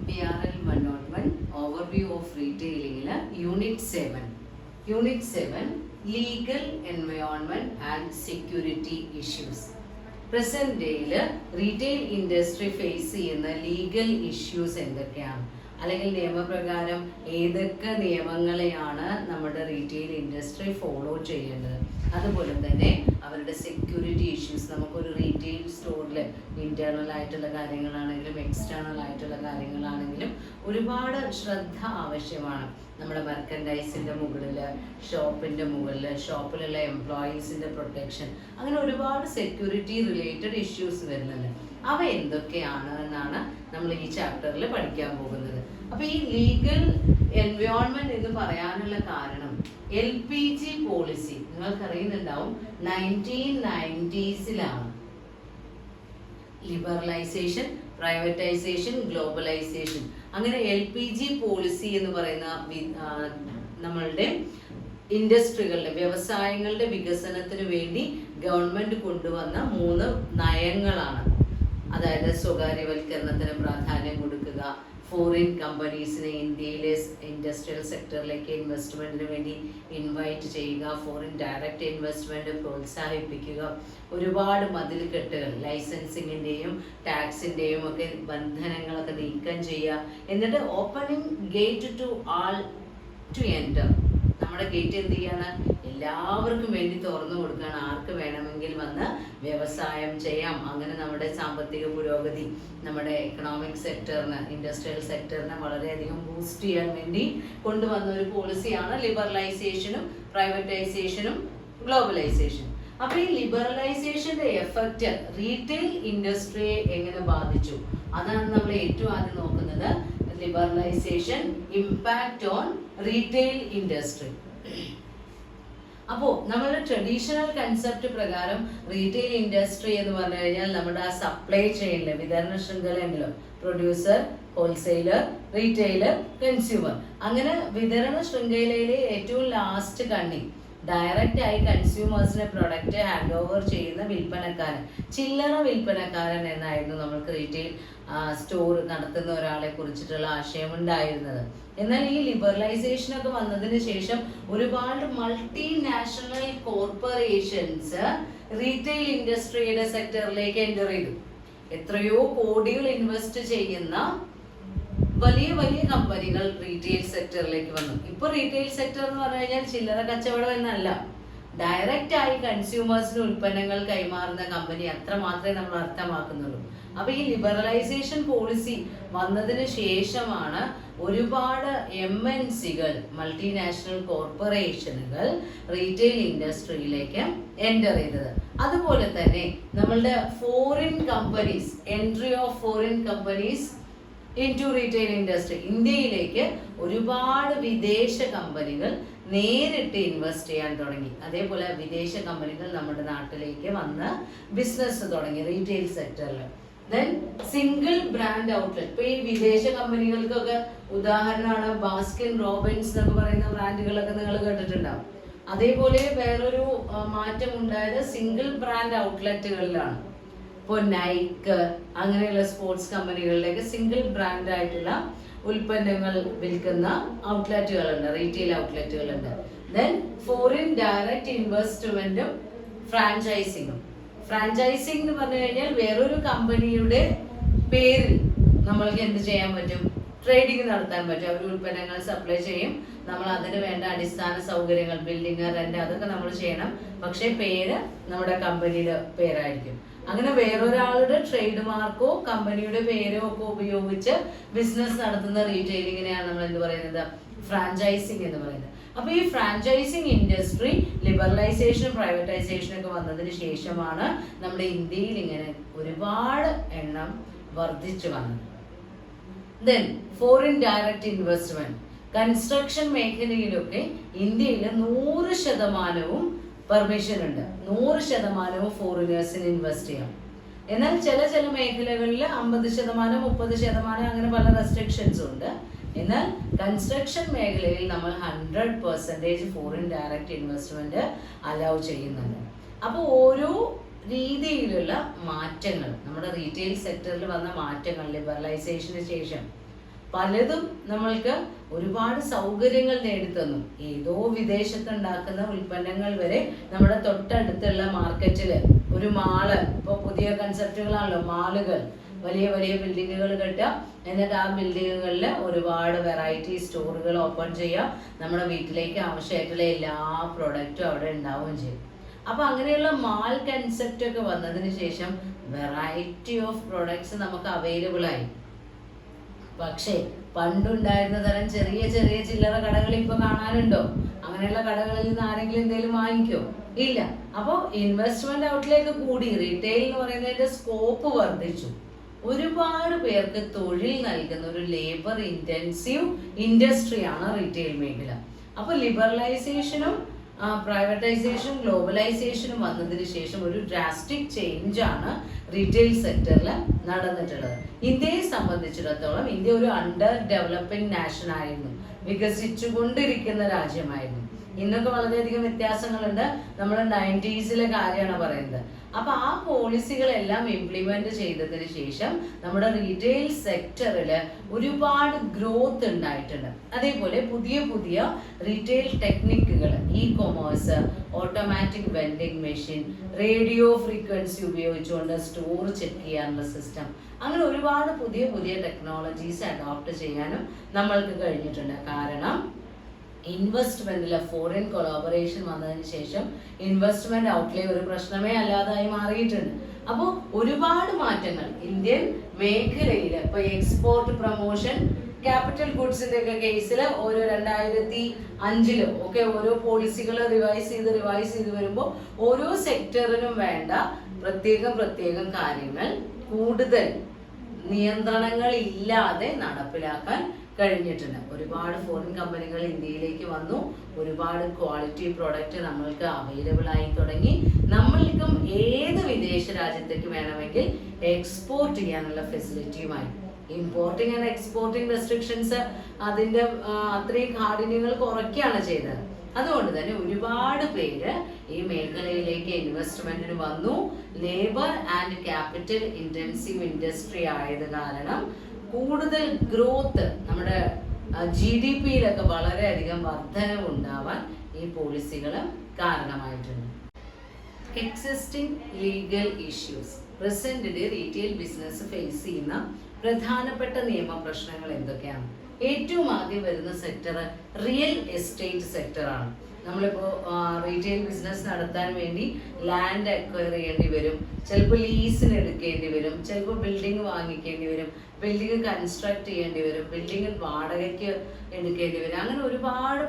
PRL 101 Overview of Retailing Unit 7 Legal Environment and Security Issues. Present day retail industry face ചെയ്യുന്ന legal issues എന്തൊക്കെയാണ്, അല്ലെങ്കിൽ നിയമപ്രകാരം ഏതൊക്കെ നിയമങ്ങളെയാണ് നമ്മുടെ റീറ്റെയിൽ ഇൻഡസ്ട്രി ഫോളോ ചെയ്യേണ്ടത്, അതുപോലെ തന്നെ അവരുടെ സെക്യൂരിറ്റി ഇഷ്യൂസ്. നമുക്കൊരു റീറ്റെയിൽ സ്റ്റോറിൽ ഇൻറ്റേർണൽ ആയിട്ടുള്ള കാര്യങ്ങളാണെങ്കിലും എക്സ്റ്റേണൽ ആയിട്ടുള്ള കാര്യങ്ങളാണെങ്കിലും ഒരുപാട് ശ്രദ്ധ ആവശ്യമാണ്. നമ്മുടെ മെർക്കൻഡൈസിൻ്റെ മുകളിൽ, ഷോപ്പിൻ്റെ മുകളിൽ, ഷോപ്പിലുള്ള എംപ്ലോയീസിൻ്റെ പ്രൊട്ടക്ഷൻ, അങ്ങനെ ഒരുപാട് സെക്യൂരിറ്റി റിലേറ്റഡ് ഇഷ്യൂസ് വരുന്നുണ്ട്. അവ എന്തൊക്കെയാണ് എന്നാണ് നമ്മൾ ഈ ചാപ്റ്ററിൽ പഠിക്കാൻ പോകുന്നത്. അപ്പോൾ ഈ ലീഗൽ എൻവയോൺമെന്റ് എന്ന് പറയാനുള്ള കാരണം LPG പോളിസി നിങ്ങൾക്കറിയുന്നുണ്ടാവും 1990s ലിബറലൈസേഷൻ, പ്രൈവറ്റൈസേഷൻ, ഗ്ലോബലൈസേഷൻ, അങ്ങനെ LPG പോളിസി എന്ന് പറയുന്ന നമ്മളുടെ ഇൻഡസ്ട്രികളുടെ, വ്യവസായങ്ങളുടെ വികസനത്തിന് വേണ്ടി ഗവൺമെന്റ് കൊണ്ടുവന്ന 3 നയങ്ങളാണ്. അതായത് സ്വകാര്യവൽക്കരണത്തിന് പ്രാധാന്യം കൊടുക്കുക, ഫോറിൻ കമ്പനീസിനെ ഇന്ത്യയിലെ ഇൻഡസ്ട്രിയൽ സെക്ടറിലേക്ക് ഇൻവെസ്റ്റ്മെന്റിന് വേണ്ടി ഇൻവൈറ്റ് ചെയ്യുക, ഫോറിൻ ഡയറക്റ്റ് ഇൻവെസ്റ്റ്മെന്റ് പ്രോത്സാഹിപ്പിക്കുക, ഒരുപാട് മതിൽക്കെട്ടുകൾ, ലൈസൻസിങ്ങിൻ്റെയും ടാക്സിൻ്റെയും ഒക്കെ ബന്ധനങ്ങളൊക്കെ നീക്കം ചെയ്യുക, എന്നിട്ട് opening gate to all to enter. നമ്മുടെ ഗേറ്റ് എന്ത് ചെയ്യാണ്? എല്ലാവർക്കും വേണ്ടി തുറന്നു കൊടുക്കുകയാണ്. ആർക്ക് വേണമെങ്കിൽ വന്ന് വ്യവസായം ചെയ്യാം. അങ്ങനെ നമ്മുടെ സാമ്പത്തിക പുരോഗതി, നമ്മുടെ എക്കണോമിക് സെക്ടറിന്, ഇൻഡസ്ട്രിയൽ സെക്ടറിനെ വളരെയധികം ബൂസ്റ്റ് ചെയ്യാൻ വേണ്ടി കൊണ്ടുവന്ന ഒരു പോളിസിയാണ് ലിബറലൈസേഷനും പ്രൈവറ്റൈസേഷനും ഗ്ലോബലൈസേഷനും. അപ്പോൾ ഈ ലിബറലൈസേഷന്റെ എഫക്റ്റ് റീറ്റെയിൽ ഇൻഡസ്ട്രിയെ എങ്ങനെ ബാധിച്ചു, അതാണ് നമ്മൾ ഏറ്റവും ആദ്യം നോക്കുന്നത്. Liberalisation impact on retail industry. അപ്പോൾ നമ്മുടെ ട്രഡീഷണൽ കൺസെപ്റ്റ് പ്രകാരം റീറ്റെയിൽ ഇൻഡസ്ട്രി എന്ന് പറഞ്ഞു കഴിഞ്ഞാൽ നമ്മുടെ ആ സപ്ലൈ ചെയിനില്, വിതരണ ശൃംഖലയിലോ, പ്രൊഡ്യൂസർ, ഹോൾസെയിലർ, റീറ്റെയിലർ, കൺസ്യൂമർ, അങ്ങനെ വിതരണ ശൃംഖലയിലെ ഏറ്റവും ലാസ്റ്റ് കണ്ണി ഡയറക്റ്റ് ആയി കൺസ്യൂമേഴ്സിന് പ്രൊഡക്റ്റ് ഹാൻഡ് ഓവർ ചെയ്യുന്ന വിൽപ്പനക്കാരൻ, ചില്ലറ വിൽപ്പനക്കാരൻ എന്നായിരുന്നു നമ്മൾക്ക് റീറ്റെയിൽ സ്റ്റോർ നടത്തുന്ന ഒരാളെ കുറിച്ചിട്ടുള്ള ആശയം ഉണ്ടായിരുന്നത്. എന്നാൽ ഈ ലിബറലൈസേഷനൊക്കെ വന്നതിന് ശേഷം ഒരുപാട് മൾട്ടിനാഷണൽ കോർപ്പറേഷൻസ് റീറ്റെയിൽ ഇൻഡസ്ട്രിയുടെ സെക്ടറിലേക്ക് എൻ്റർ ചെയ്തു. എത്രയോ കോടികൾ ഇൻവെസ്റ്റ് ചെയ്യുന്ന വലിയ വലിയ കമ്പനികൾ റീറ്റെയിൽ സെക്ടറിലേക്ക് വന്നു. ഇപ്പൊ റീറ്റെയിൽ സെക്ടർ എന്ന് പറഞ്ഞു കഴിഞ്ഞാൽ ചില്ലറ കച്ചവടം എന്നല്ല, ഡയറക്റ്റ് ആയി കൺസ്യൂമേഴ്സിന് ഉൽപ്പന്നങ്ങൾ കൈമാറുന്ന കമ്പനി, അത്ര മാത്രമേ നമ്മൾ അർത്ഥമാക്കുന്നുള്ളൂ. അപ്പൊ ഈ ലിബറലൈസേഷൻ പോളിസി വന്നതിന് ശേഷമാണ് ഒരുപാട് MNCകൾ, മൾട്ടിനാഷണൽ കോർപ്പറേഷനുകൾ റീറ്റെയിൽ ഇൻഡസ്ട്രിയിലേക്ക് എൻ്റർ ചെയ്തത്. അതുപോലെ തന്നെ നമ്മളുടെ foreign companies, entry of foreign companies into retail industry, ഇന്ത്യയിലേക്ക് ഒരുപാട് വിദേശ കമ്പനികൾ നേരിട്ട് ഇൻവെസ്റ്റ് ചെയ്യാൻ തുടങ്ങി. അതേപോലെ വിദേശ കമ്പനികൾ നമ്മുടെ നാട്ടിലേക്ക് വന്ന് ബിസിനസ് തുടങ്ങി റീറ്റെയിൽ സെക്ടറിൽ. Then single brand outlet. ഇപ്പൊ ഈ വിദേശ കമ്പനികൾക്കൊക്കെ ഉദാഹരണമാണ് ബാസ്കിൻ റോബിൻസ് എന്നൊക്കെ പറയുന്ന ബ്രാൻഡുകളൊക്കെ നിങ്ങൾ കേട്ടിട്ടുണ്ടാവും. അതേപോലെ വേറൊരു മാറ്റം ഉണ്ടായത് സിംഗിൾ ബ്രാൻഡ് ഔട്ട്ലെറ്റുകളിലാണ്. ഇപ്പോൾ നൈക്ക് അങ്ങനെയുള്ള സ്പോർട്സ് കമ്പനികളിലേക്ക് സിംഗിൾ ബ്രാൻഡ് ആയിട്ടുള്ള ഉൽപ്പന്നങ്ങൾ വിൽക്കുന്ന ഔട്ട്ലെറ്റുകളുണ്ട്, റീറ്റെയിൽ ഔട്ട്ലെറ്റുകളുണ്ട്. ദെൻ ഫോറിൻ ഡയറക്റ്റ് ഇൻവെസ്റ്റ്മെന്റും ഫ്രാഞ്ചൈസിങ്ങും. ഫ്രാഞ്ചൈസിങ് എന്ന് പറഞ്ഞു കഴിഞ്ഞാൽ വേറൊരു കമ്പനിയുടെ പേരിൽ നമ്മൾക്ക് എന്ത് ചെയ്യാൻ പറ്റും? ട്രേഡിംഗ് നടത്താൻ പറ്റും. അവർ ഉൽപ്പന്നങ്ങൾ സപ്ലൈ ചെയ്യും, നമ്മൾ അതിന് വേണ്ട അടിസ്ഥാന സൗകര്യങ്ങൾ, ബിൽഡിംഗ്, റെന്റ്, അതൊക്കെ നമ്മൾ ചെയ്യണം. പക്ഷേ പേര് നമ്മുടെ കമ്പനിയുടെ പേരായിരിക്കും. അങ്ങനെ വേറൊരാളുടെ ട്രേഡ് മാർക്കോ കമ്പനിയുടെ പേരോ ഒക്കെ ഉപയോഗിച്ച് ബിസിനസ് നടത്തുന്ന റീറ്റെയിലിങ്ങിനെയാണ് നമ്മൾ എന്ത് പറയുന്നത്? ഫ്രാഞ്ചൈസിങ് എന്ന് പറയുന്നത്. അപ്പൊ ഈ ഫ്രാഞ്ചൈസിങ് ഇൻഡസ്ട്രി ലിബറലൈസേഷൻ, പ്രൈവറ്റൈസേഷൻ ഒക്കെ വന്നതിന് ശേഷമാണ് നമ്മുടെ ഇന്ത്യയിൽ ഇങ്ങനെ ഒരുപാട് എണ്ണം വർദ്ധിച്ചു വന്നത്. Then foreign direct investment. Construction മേഖലയിലൊക്കെ ഇന്ത്യയിൽ 100% പെർമിഷൻ ഉണ്ട്, 100% ഫോറിനേഴ്സിന് ഇൻവെസ്റ്റ് ചെയ്യാം. എന്നാൽ ചില മേഖലകളിൽ 50%, 30%, അങ്ങനെ പല റെസ്ട്രിക്ഷൻസും ഉണ്ട്. എന്നാൽ കൺസ്ട്രക്ഷൻ മേഖലയിൽ നമ്മൾ 100% ഫോറിൻ ഡയറക്റ്റ് ഇൻവെസ്റ്റ്മെന്റ് അലൗ ചെയ്യുന്നുണ്ട്. അപ്പോൾ ഓരോ രീതിയിലുള്ള മാറ്റങ്ങൾ, നമ്മുടെ റീറ്റെയിൽ സെക്ടറിൽ വന്ന മാറ്റങ്ങൾ ലിബറലൈസേഷന് ശേഷം പലതും നമ്മൾക്ക് ഒരുപാട് സൗകര്യങ്ങൾ നേടിത്തന്നു. ഏതോ വിദേശത്തുണ്ടാക്കുന്ന ഉൽപ്പന്നങ്ങൾ വരെ നമ്മുടെ തൊട്ടടുത്തുള്ള മാർക്കറ്റില് ഒരു മാള്, ഇപ്പോൾ പുതിയ കൺസെപ്റ്റുകളാണല്ലോ മാളുകൾ, വലിയ വലിയ ബിൽഡിങ്ങുകൾ കെട്ടുക, എന്നിട്ട് ആ ബിൽഡിങ്ങുകളിൽ ഒരുപാട് വെറൈറ്റി സ്റ്റോറുകൾ ഓപ്പൺ ചെയ്യുക, നമ്മുടെ വീട്ടിലേക്ക് ആവശ്യമായിട്ടുള്ള എല്ലാ പ്രൊഡക്റ്റും അവിടെ ഉണ്ടാവുകയും ചെയ്യും. അപ്പൊ അങ്ങനെയുള്ള മാൾ കൺസെപ്റ്റ് ഒക്കെ വന്നതിന് ശേഷം വെറൈറ്റി ഓഫ് പ്രൊഡക്ട്സ് നമുക്ക് അവൈലബിൾ ആയി. പക്ഷേ പണ്ടുണ്ടായിരുന്ന തരം ചെറിയ ചെറിയ ചില്ലറ കടകൾ ഇപ്പൊ കാണാനുണ്ടോ? അങ്ങനെയുള്ള കടകളിൽ നിന്ന് ആരെങ്കിലും എന്തെങ്കിലും വാങ്ങിക്കോ? ഇല്ല. അപ്പോൾ ഇൻവെസ്റ്റ്മെന്റ് ഔട്ട്ലേക്ക് കൂടി, റീറ്റെയിൽ എന്ന് പറയുന്നതിന്റെ സ്കോപ്പ് വർദ്ധിച്ചു. ഒരുപാട് പേർക്ക് തൊഴിൽ നൽകുന്ന ഒരു ലേബർ ഇന്റൻസീവ് ഇൻഡസ്ട്രിയാണ് റീറ്റെയിൽ മേഖല. അപ്പൊ ലിബറലൈസേഷനും പ്രൈവറ്റൈസേഷനും ഗ്ലോബലൈസേഷനും വന്നതിന് ശേഷം ഒരു ഡ്രാസ്റ്റിക് ചേഞ്ച് ആണ് റീറ്റെയിൽ സെക്ടറിൽ നടന്നിട്ടുള്ളത്. ഇന്ത്യയെ സംബന്ധിച്ചിടത്തോളം ഇന്ത്യ ഒരു അണ്ടർ ഡെവലപ്പിംഗ് നാഷൻ ആയിരുന്നു, വികസിച്ചുകൊണ്ടിരിക്കുന്ന രാജ്യമായിരുന്നു. ഇന്നൊക്കെ വളരെയധികം വ്യത്യാസങ്ങളുണ്ട്. നമ്മൾ 90s കാര്യമാണ് പറയുന്നത്. അപ്പൊ ആ പോളിസികളെല്ലാം ഇംപ്ലിമെന്റ് ചെയ്തതിന് ശേഷം നമ്മുടെ റീറ്റെയിൽ സെക്ടറിൽ ഒരുപാട് ഗ്രോത്ത് ഉണ്ടായിട്ടുണ്ട്. അതേപോലെ പുതിയ പുതിയ റീറ്റെയിൽ ടെക്നിക്കുകൾ, E commerce, automatic vending machine, radio frequency ഉപയോഗിച്ചുകൊണ്ട് സ്റ്റോർ ചെക്ക് ചെയ്യാനുള്ള സിസ്റ്റം, അങ്ങനെ ഒരുപാട് പുതിയ പുതിയ ടെക്നോളജീസ് അഡോപ്റ്റ് ചെയ്യാനും നമ്മൾക്ക് കഴിഞ്ഞിട്ടുണ്ട്. കാരണം ഇൻവെസ്റ്റ്മെന്റില് ഫോറിൻ കൊളാബറേഷൻ വന്നതിന് ശേഷം ഇൻവെസ്റ്റ്മെന്റ് ഔട്ട്ലേ ഒരു പ്രശ്നമേ അല്ലാതായി മാറിയിട്ടുണ്ട്. അപ്പോൾ ഒരുപാട് മാറ്റങ്ങൾ ഇന്ത്യൻ മേഖലയിൽ, ഇപ്പൊ എക്സ്പോർട്ട് പ്രൊമോഷൻ, ക്യാപിറ്റൽ ഗുഡ്സിന്റെ ഒക്കെ കേസിൽ ഓരോ 2005 ഒക്കെ ഓരോ പോളിസികൾ റിവൈസ് ചെയ്ത് വരുമ്പോൾ ഓരോ സെക്ടറിനും വേണ്ട പ്രത്യേകം കാര്യങ്ങൾ കൂടുതൽ നിയന്ത്രണങ്ങൾ ഇല്ലാതെ നടപ്പിലാക്കാൻ കഴിഞ്ഞിട്ടുണ്ട്. ഒരുപാട് ഫോറിൻ കമ്പനികൾ ഇന്ത്യയിലേക്ക് വന്നു, ഒരുപാട് ക്വാളിറ്റി പ്രോഡക്റ്റ് നമ്മൾക്ക് അവൈലബിൾ ആയി തുടങ്ങി. നമ്മൾക്കും ഏത് വിദേശ രാജ്യത്തേക്ക് വേണമെങ്കിൽ എക്സ്പോർട്ട് ചെയ്യാനുള്ള ഫെസിലിറ്റിയുമായി. ഇമ്പോർട്ടിംഗ് ആൻഡ് എക്സ്പോർട്ടിംഗ് റെസ്ട്രിക്ഷൻസ് അതിന്റെ അത്രയും കാഠിന്യങ്ങൾ കുറയ്ക്കുകയാണ് ചെയ്തത്. അതുകൊണ്ട് തന്നെ ഒരുപാട് പേര് ഈ മേഖലയിലേക്ക് ഇൻവെസ്റ്റ്മെന്റിന് വന്നു. Labour and capital intensive industry ആയത് കാരണം കൂടുതൽ ഗ്രോത്ത്, നമ്മുടെ GDP-യിലൊക്കെ വളരെയധികം വർധനവ് ഉണ്ടാവാൻ ഈ പോളിസികൾ കാരണമായിട്ടുണ്ട്. Existing legal issues. പ്രസന്റില് റീറ്റെയിൽ ബിസിനസ് ഫേസ് ചെയ്യുന്ന പ്രധാനപ്പെട്ട നിയമ പ്രശ്നങ്ങൾ എന്തൊക്കെയാണ്? ഏറ്റവും ആദ്യം വരുന്ന സെക്ടർ റിയൽ എസ്റ്റേറ്റ് സെക്ടറാണ്. നമ്മളിപ്പോൾ റീറ്റെയിൽ ബിസിനസ് നടത്താൻ വേണ്ടി ലാൻഡ് അക്വയർ ചെയ്യേണ്ടി വരും, ചിലപ്പോൾ ലീസിന് എടുക്കേണ്ടി വരും, ചിലപ്പോൾ ബിൽഡിംഗ് വാങ്ങിക്കേണ്ടി വരും, ബിൽഡിംഗ് കൺസ്ട്രക്ട് ചെയ്യേണ്ടി വരും, ബിൽഡിംഗ് വാടകയ്ക്ക് എടുക്കേണ്ടി വരും. അങ്ങനെ ഒരുപാട്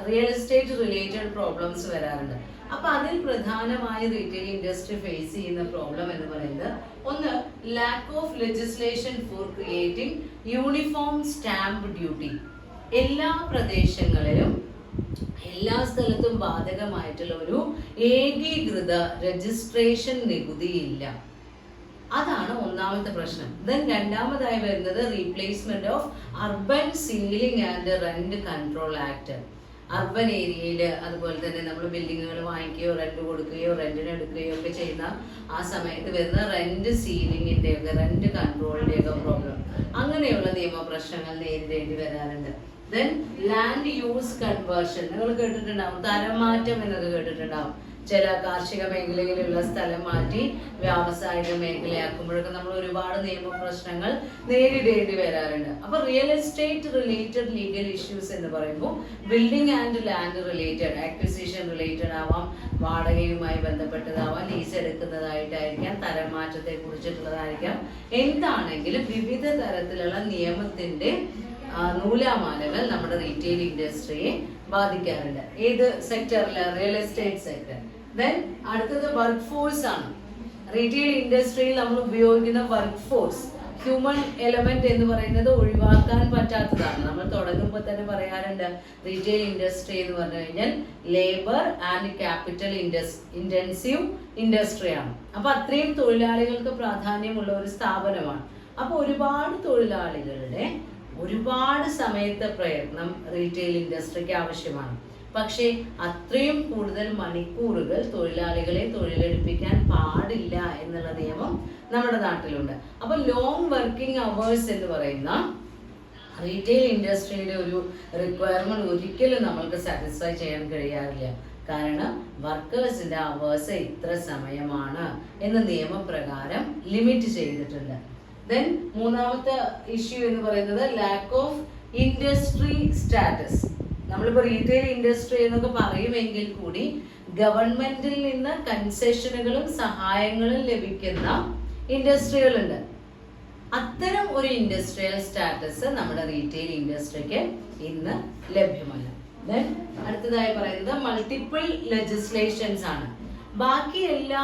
റിയൽ എസ്റ്റേറ്റ് റിലേറ്റഡ് പ്രോബ്ലംസ് വരാറുണ്ട്. അപ്പൊ അതിൽ പ്രധാനമായി റീറ്റെയിൽ ഇൻഡസ്ട്രി ഫേസ് ചെയ്യുന്ന പ്രോബ്ലം എന്ന് പറയുന്നത് ഒന്ന്, lack of legislation four creating uniform stamp duty. എല്ലാ പ്രദേശങ്ങളിലും എല്ലാ സ്ഥലത്തും ബാധകമായിട്ടുള്ള ഒരു ഏകീകൃത രജിസ്ട്രേഷൻ നികുതിയില്ല. അതാണ് ഒന്നാമത്തെ പ്രശ്നം. ദെൻ രണ്ടാമതായി വരുന്നത് replacement of urban ceiling and rent control act. Urban ഏരിയയിൽ അതുപോലെ തന്നെ നമ്മൾ ബിൽഡിങ്ങുകൾ വാങ്ങിക്കുകയോ റെന്റ് കൊടുക്കുകയോ റെന്റിന് എടുക്കുകയോ ഒക്കെ ചെയ്യുന്ന ആ സമയത്ത് വരുന്ന റെന്റ് സീലിംഗിന്റെ ഒക്കെ റെന്റ് കൺട്രോളിന്റെ ഒക്കെ പ്രോബ്ലം, അങ്ങനെയുള്ള നിയമപ്രശ്നങ്ങൾ നേരിടേണ്ടി വരാറുണ്ട്. ദെൻ ലാൻഡ് യൂസ് കൺവേർഷൻ, നിങ്ങൾ കേട്ടിട്ടുണ്ടാവും, തരം മാറ്റം എന്നൊക്കെ കേട്ടിട്ടുണ്ടാവും. ചില കാർഷിക മേഖലയിലുള്ള സ്ഥലം മാറ്റി വ്യാവസായിക മേഖലയാക്കുമ്പോഴൊക്കെ നമ്മൾ ഒരുപാട് നിയമപ്രശ്നങ്ങൾ നേരിടേണ്ടി വരാറുണ്ട്. അപ്പൊ real estate related legal issues എന്ന് പറയുമ്പോൾ building and land related, acquisition related ആവാം, വാടകയുമായി ബന്ധപ്പെട്ടതാവാം, ലീസ് എടുക്കുന്നതായിട്ടായിരിക്കാം, തരം മാറ്റത്തെ കുറിച്ചിട്ടുള്ളതായിരിക്കാം. എന്താണെങ്കിലും വിവിധ തരത്തിലുള്ള നിയമത്തിന്റെ നൂലാമാലകൾ നമ്മുടെ റീറ്റെയിൽ ഇൻഡസ്ട്രിയെ ബാധിക്കാറുണ്ട്. ഏത് സെക്ടറില്? Real estate sector. ദെൻ അടുത്തത് വർക്ക് ഫോഴ്സ് ആണ്. റീറ്റെയിൽ ഇൻഡസ്ട്രിയിൽ നമ്മൾ ഉപയോഗിക്കുന്ന വർക്ക് ഫോഴ്സ്, ഹ്യൂമൻ എലമെന്റ് എന്ന് പറയുന്നത് ഒഴിവാക്കാൻ പറ്റാത്തതാണ്. നമ്മൾ തുടങ്ങുമ്പോൾ തന്നെ പറയാറുണ്ട്, റീറ്റെയിൽ ഇൻഡസ്ട്രി എന്ന് പറഞ്ഞു കഴിഞ്ഞാൽ ലേബർ ആൻഡ് ക്യാപിറ്റൽ ഇന്റൻസീവ് ഇൻഡസ്ട്രിയാണ്. അപ്പൊ അത്രയും തൊഴിലാളികൾക്ക് പ്രാധാന്യമുള്ള ഒരു സ്ഥാപനമാണ്. അപ്പൊ ഒരുപാട് തൊഴിലാളികളുടെ ഒരുപാട് സമയത്തെ പ്രയത്നം റീറ്റെയിൽ ഇൻഡസ്ട്രിക്ക് ആവശ്യമാണ്. പക്ഷേ അത്രയും കൂടുതൽ മണിക്കൂറുകൾ തൊഴിലാളികളെ തൊഴിലെടുപ്പിക്കാൻ പാടില്ല എന്നുള്ള നിയമം നമ്മുടെ നാട്ടിലുണ്ട്. അപ്പൊ ലോങ് വർക്കിംഗ് അവേഴ്സ് എന്ന് പറയുന്ന റീറ്റെയിൽ ഇൻഡസ്ട്രിയുടെ ഒരു റിക്വയർമെന്റ് ഒരിക്കലും നമ്മൾക്ക് സാറ്റിസ്ഫൈ ചെയ്യാൻ കഴിയാറില്ല. കാരണം വർക്കേഴ്സിന്റെ അവേഴ്സ് ഇത്ര സമയമാണ് എന്ന് നിയമപ്രകാരം ലിമിറ്റ് ചെയ്തിട്ടുണ്ട്. ദെൻ മൂന്നാമത്തെ ഇഷ്യൂ എന്ന് പറയുന്നത് ലാക്ക് ഓഫ് ഇൻഡസ്ട്രി സ്റ്റാറ്റസ്. നമ്മളിപ്പോൾ റീറ്റെയിൽ ഇൻഡസ്ട്രി എന്നൊക്കെ പറയുമെങ്കിൽ കൂടി ഗവൺമെന്റിൽ നിന്ന് കൺസെഷനുകളും സഹായങ്ങളും ലഭിക്കുന്ന ഇൻഡസ്ട്രികളുണ്ട്. അത്തരം ഒരു ഇൻഡസ്ട്രിയൽ സ്റ്റാറ്റസ് നമ്മുടെ റീറ്റെയിൽ ഇൻഡസ്ട്രിക്ക് ഇന്ന് ലഭ്യമല്ല. ദെൻ അടുത്തതായി പറയുന്നത് മൾട്ടിപ്പിൾ ലെജിസ്ലേഷൻസ് ആണ്. ബാക്കി എല്ലാ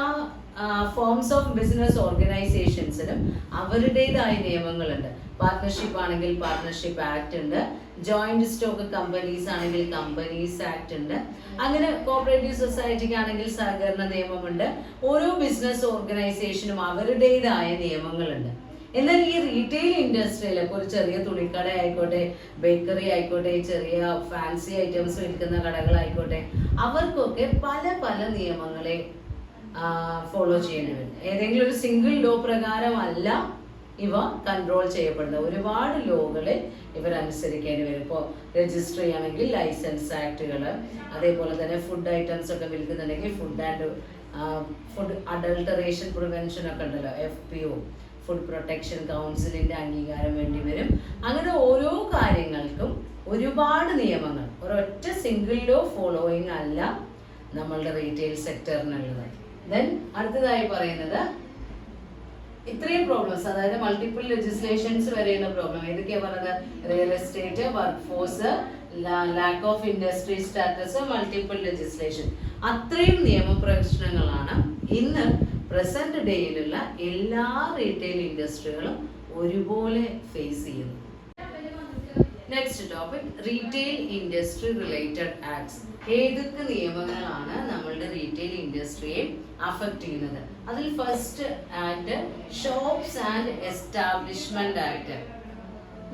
ഫോംസ് ഓഫ് ബിസിനസ് ഓർഗനൈസേഷൻസിനും അവരുടേതായ നിയമങ്ങളുണ്ട്. പാർട്ട്ണർഷിപ്പ് ആണെങ്കിൽ പാർട്ട്ണർഷിപ്പ് ആക്ട് ഉണ്ട്, ജോയിന്റ് സ്റ്റോക്ക് കമ്പനീസ് ആണെങ്കിൽ കമ്പനീസ് ആക്ട് ഉണ്ട്, അങ്ങനെ കോപ്പറേറ്റീവ് സൊസൈറ്റിക്ക് ആണെങ്കിൽ സഹകരണ നിയമമുണ്ട്. ഓരോ ബിസിനസ് ഓർഗനൈസേഷനും അവരുടേതായ നിയമങ്ങളുണ്ട്. എന്നാൽ ഈ റീറ്റെയിൽ ഇൻഡസ്ട്രിയിൽ ഇപ്പോൾ ഒരു ചെറിയ തുണിക്കട ആയിക്കോട്ടെ, ബേക്കറി ആയിക്കോട്ടെ, ചെറിയ ഫാൻസി ഐറ്റംസ് വിൽക്കുന്ന കടകളായിക്കോട്ടെ, അവർക്കൊക്കെ പല പല നിയമങ്ങളെ ഫോളോ ചെയ്യേണ്ടി വരും. ഏതെങ്കിലും ഒരു സിംഗിൾ ലോ പ്രകാരമല്ല ഇവ കൺട്രോൾ ചെയ്യപ്പെടുന്നത്. ഒരുപാട് ലോകളെ ഇവർ അനുസരിക്കേണ്ടി വരും. ഇപ്പോൾ രജിസ്റ്റർ ചെയ്യുകയാണെങ്കിൽ ലൈസൻസ് ആക്ടുകൾ, അതേപോലെ തന്നെ ഫുഡ് ഐറ്റംസ് ഒക്കെ വിൽക്കുന്നുണ്ടെങ്കിൽ ഫുഡ് അഡൾട്ടറേഷൻ പ്രിവെൻഷൻ ഒക്കെ ഉണ്ടല്ലോ, FPO, ഫുഡ് പ്രൊട്ടക്ഷൻ കൗൺസിലിന്റെ അംഗീകാരം വേണ്ടി വരും. അങ്ങനെ ഓരോ കാര്യങ്ങൾക്കും ഒരുപാട് നിയമങ്ങൾ, ഒരൊറ്റ സിംഗിൾ ലോ ഫോളോയിങ് അല്ല നമ്മളുടെ റീറ്റെയിൽ സെക്ടറിനുള്ളത്. ദെൻ അടുത്തതായി പറയുന്നത് ഇത്രയും പ്രോബ്ലംസ്, അതായത് മൾട്ടിപ്പിൾ ലെജിസ്ലേഷൻസ് വരെയുള്ള പ്രോബ്ലം ഏതൊക്കെയാ പറഞ്ഞത്? Real estate, work force, lack of industry status, multiple legislation, അത്രയും നിയമപ്രശ്നങ്ങളാണ് ഇന്ന് പ്രസന്റ് ഡേയിലുള്ള എല്ലാ റീറ്റെയിൽ ഇൻഡസ്ട്രികളും ഒരുപോലെ ഫേസ് ചെയ്യുന്നു. Next topic retail industry related acts. ഏതൊക്കെ നിയമങ്ങളാണ് നമ്മളുടെ റീറ്റെയിൽ ഇൻഡസ്ട്രിയെ അഫക്റ്റ് ചെയ്യുന്നത്? അതിൽ first act shops and establishment act.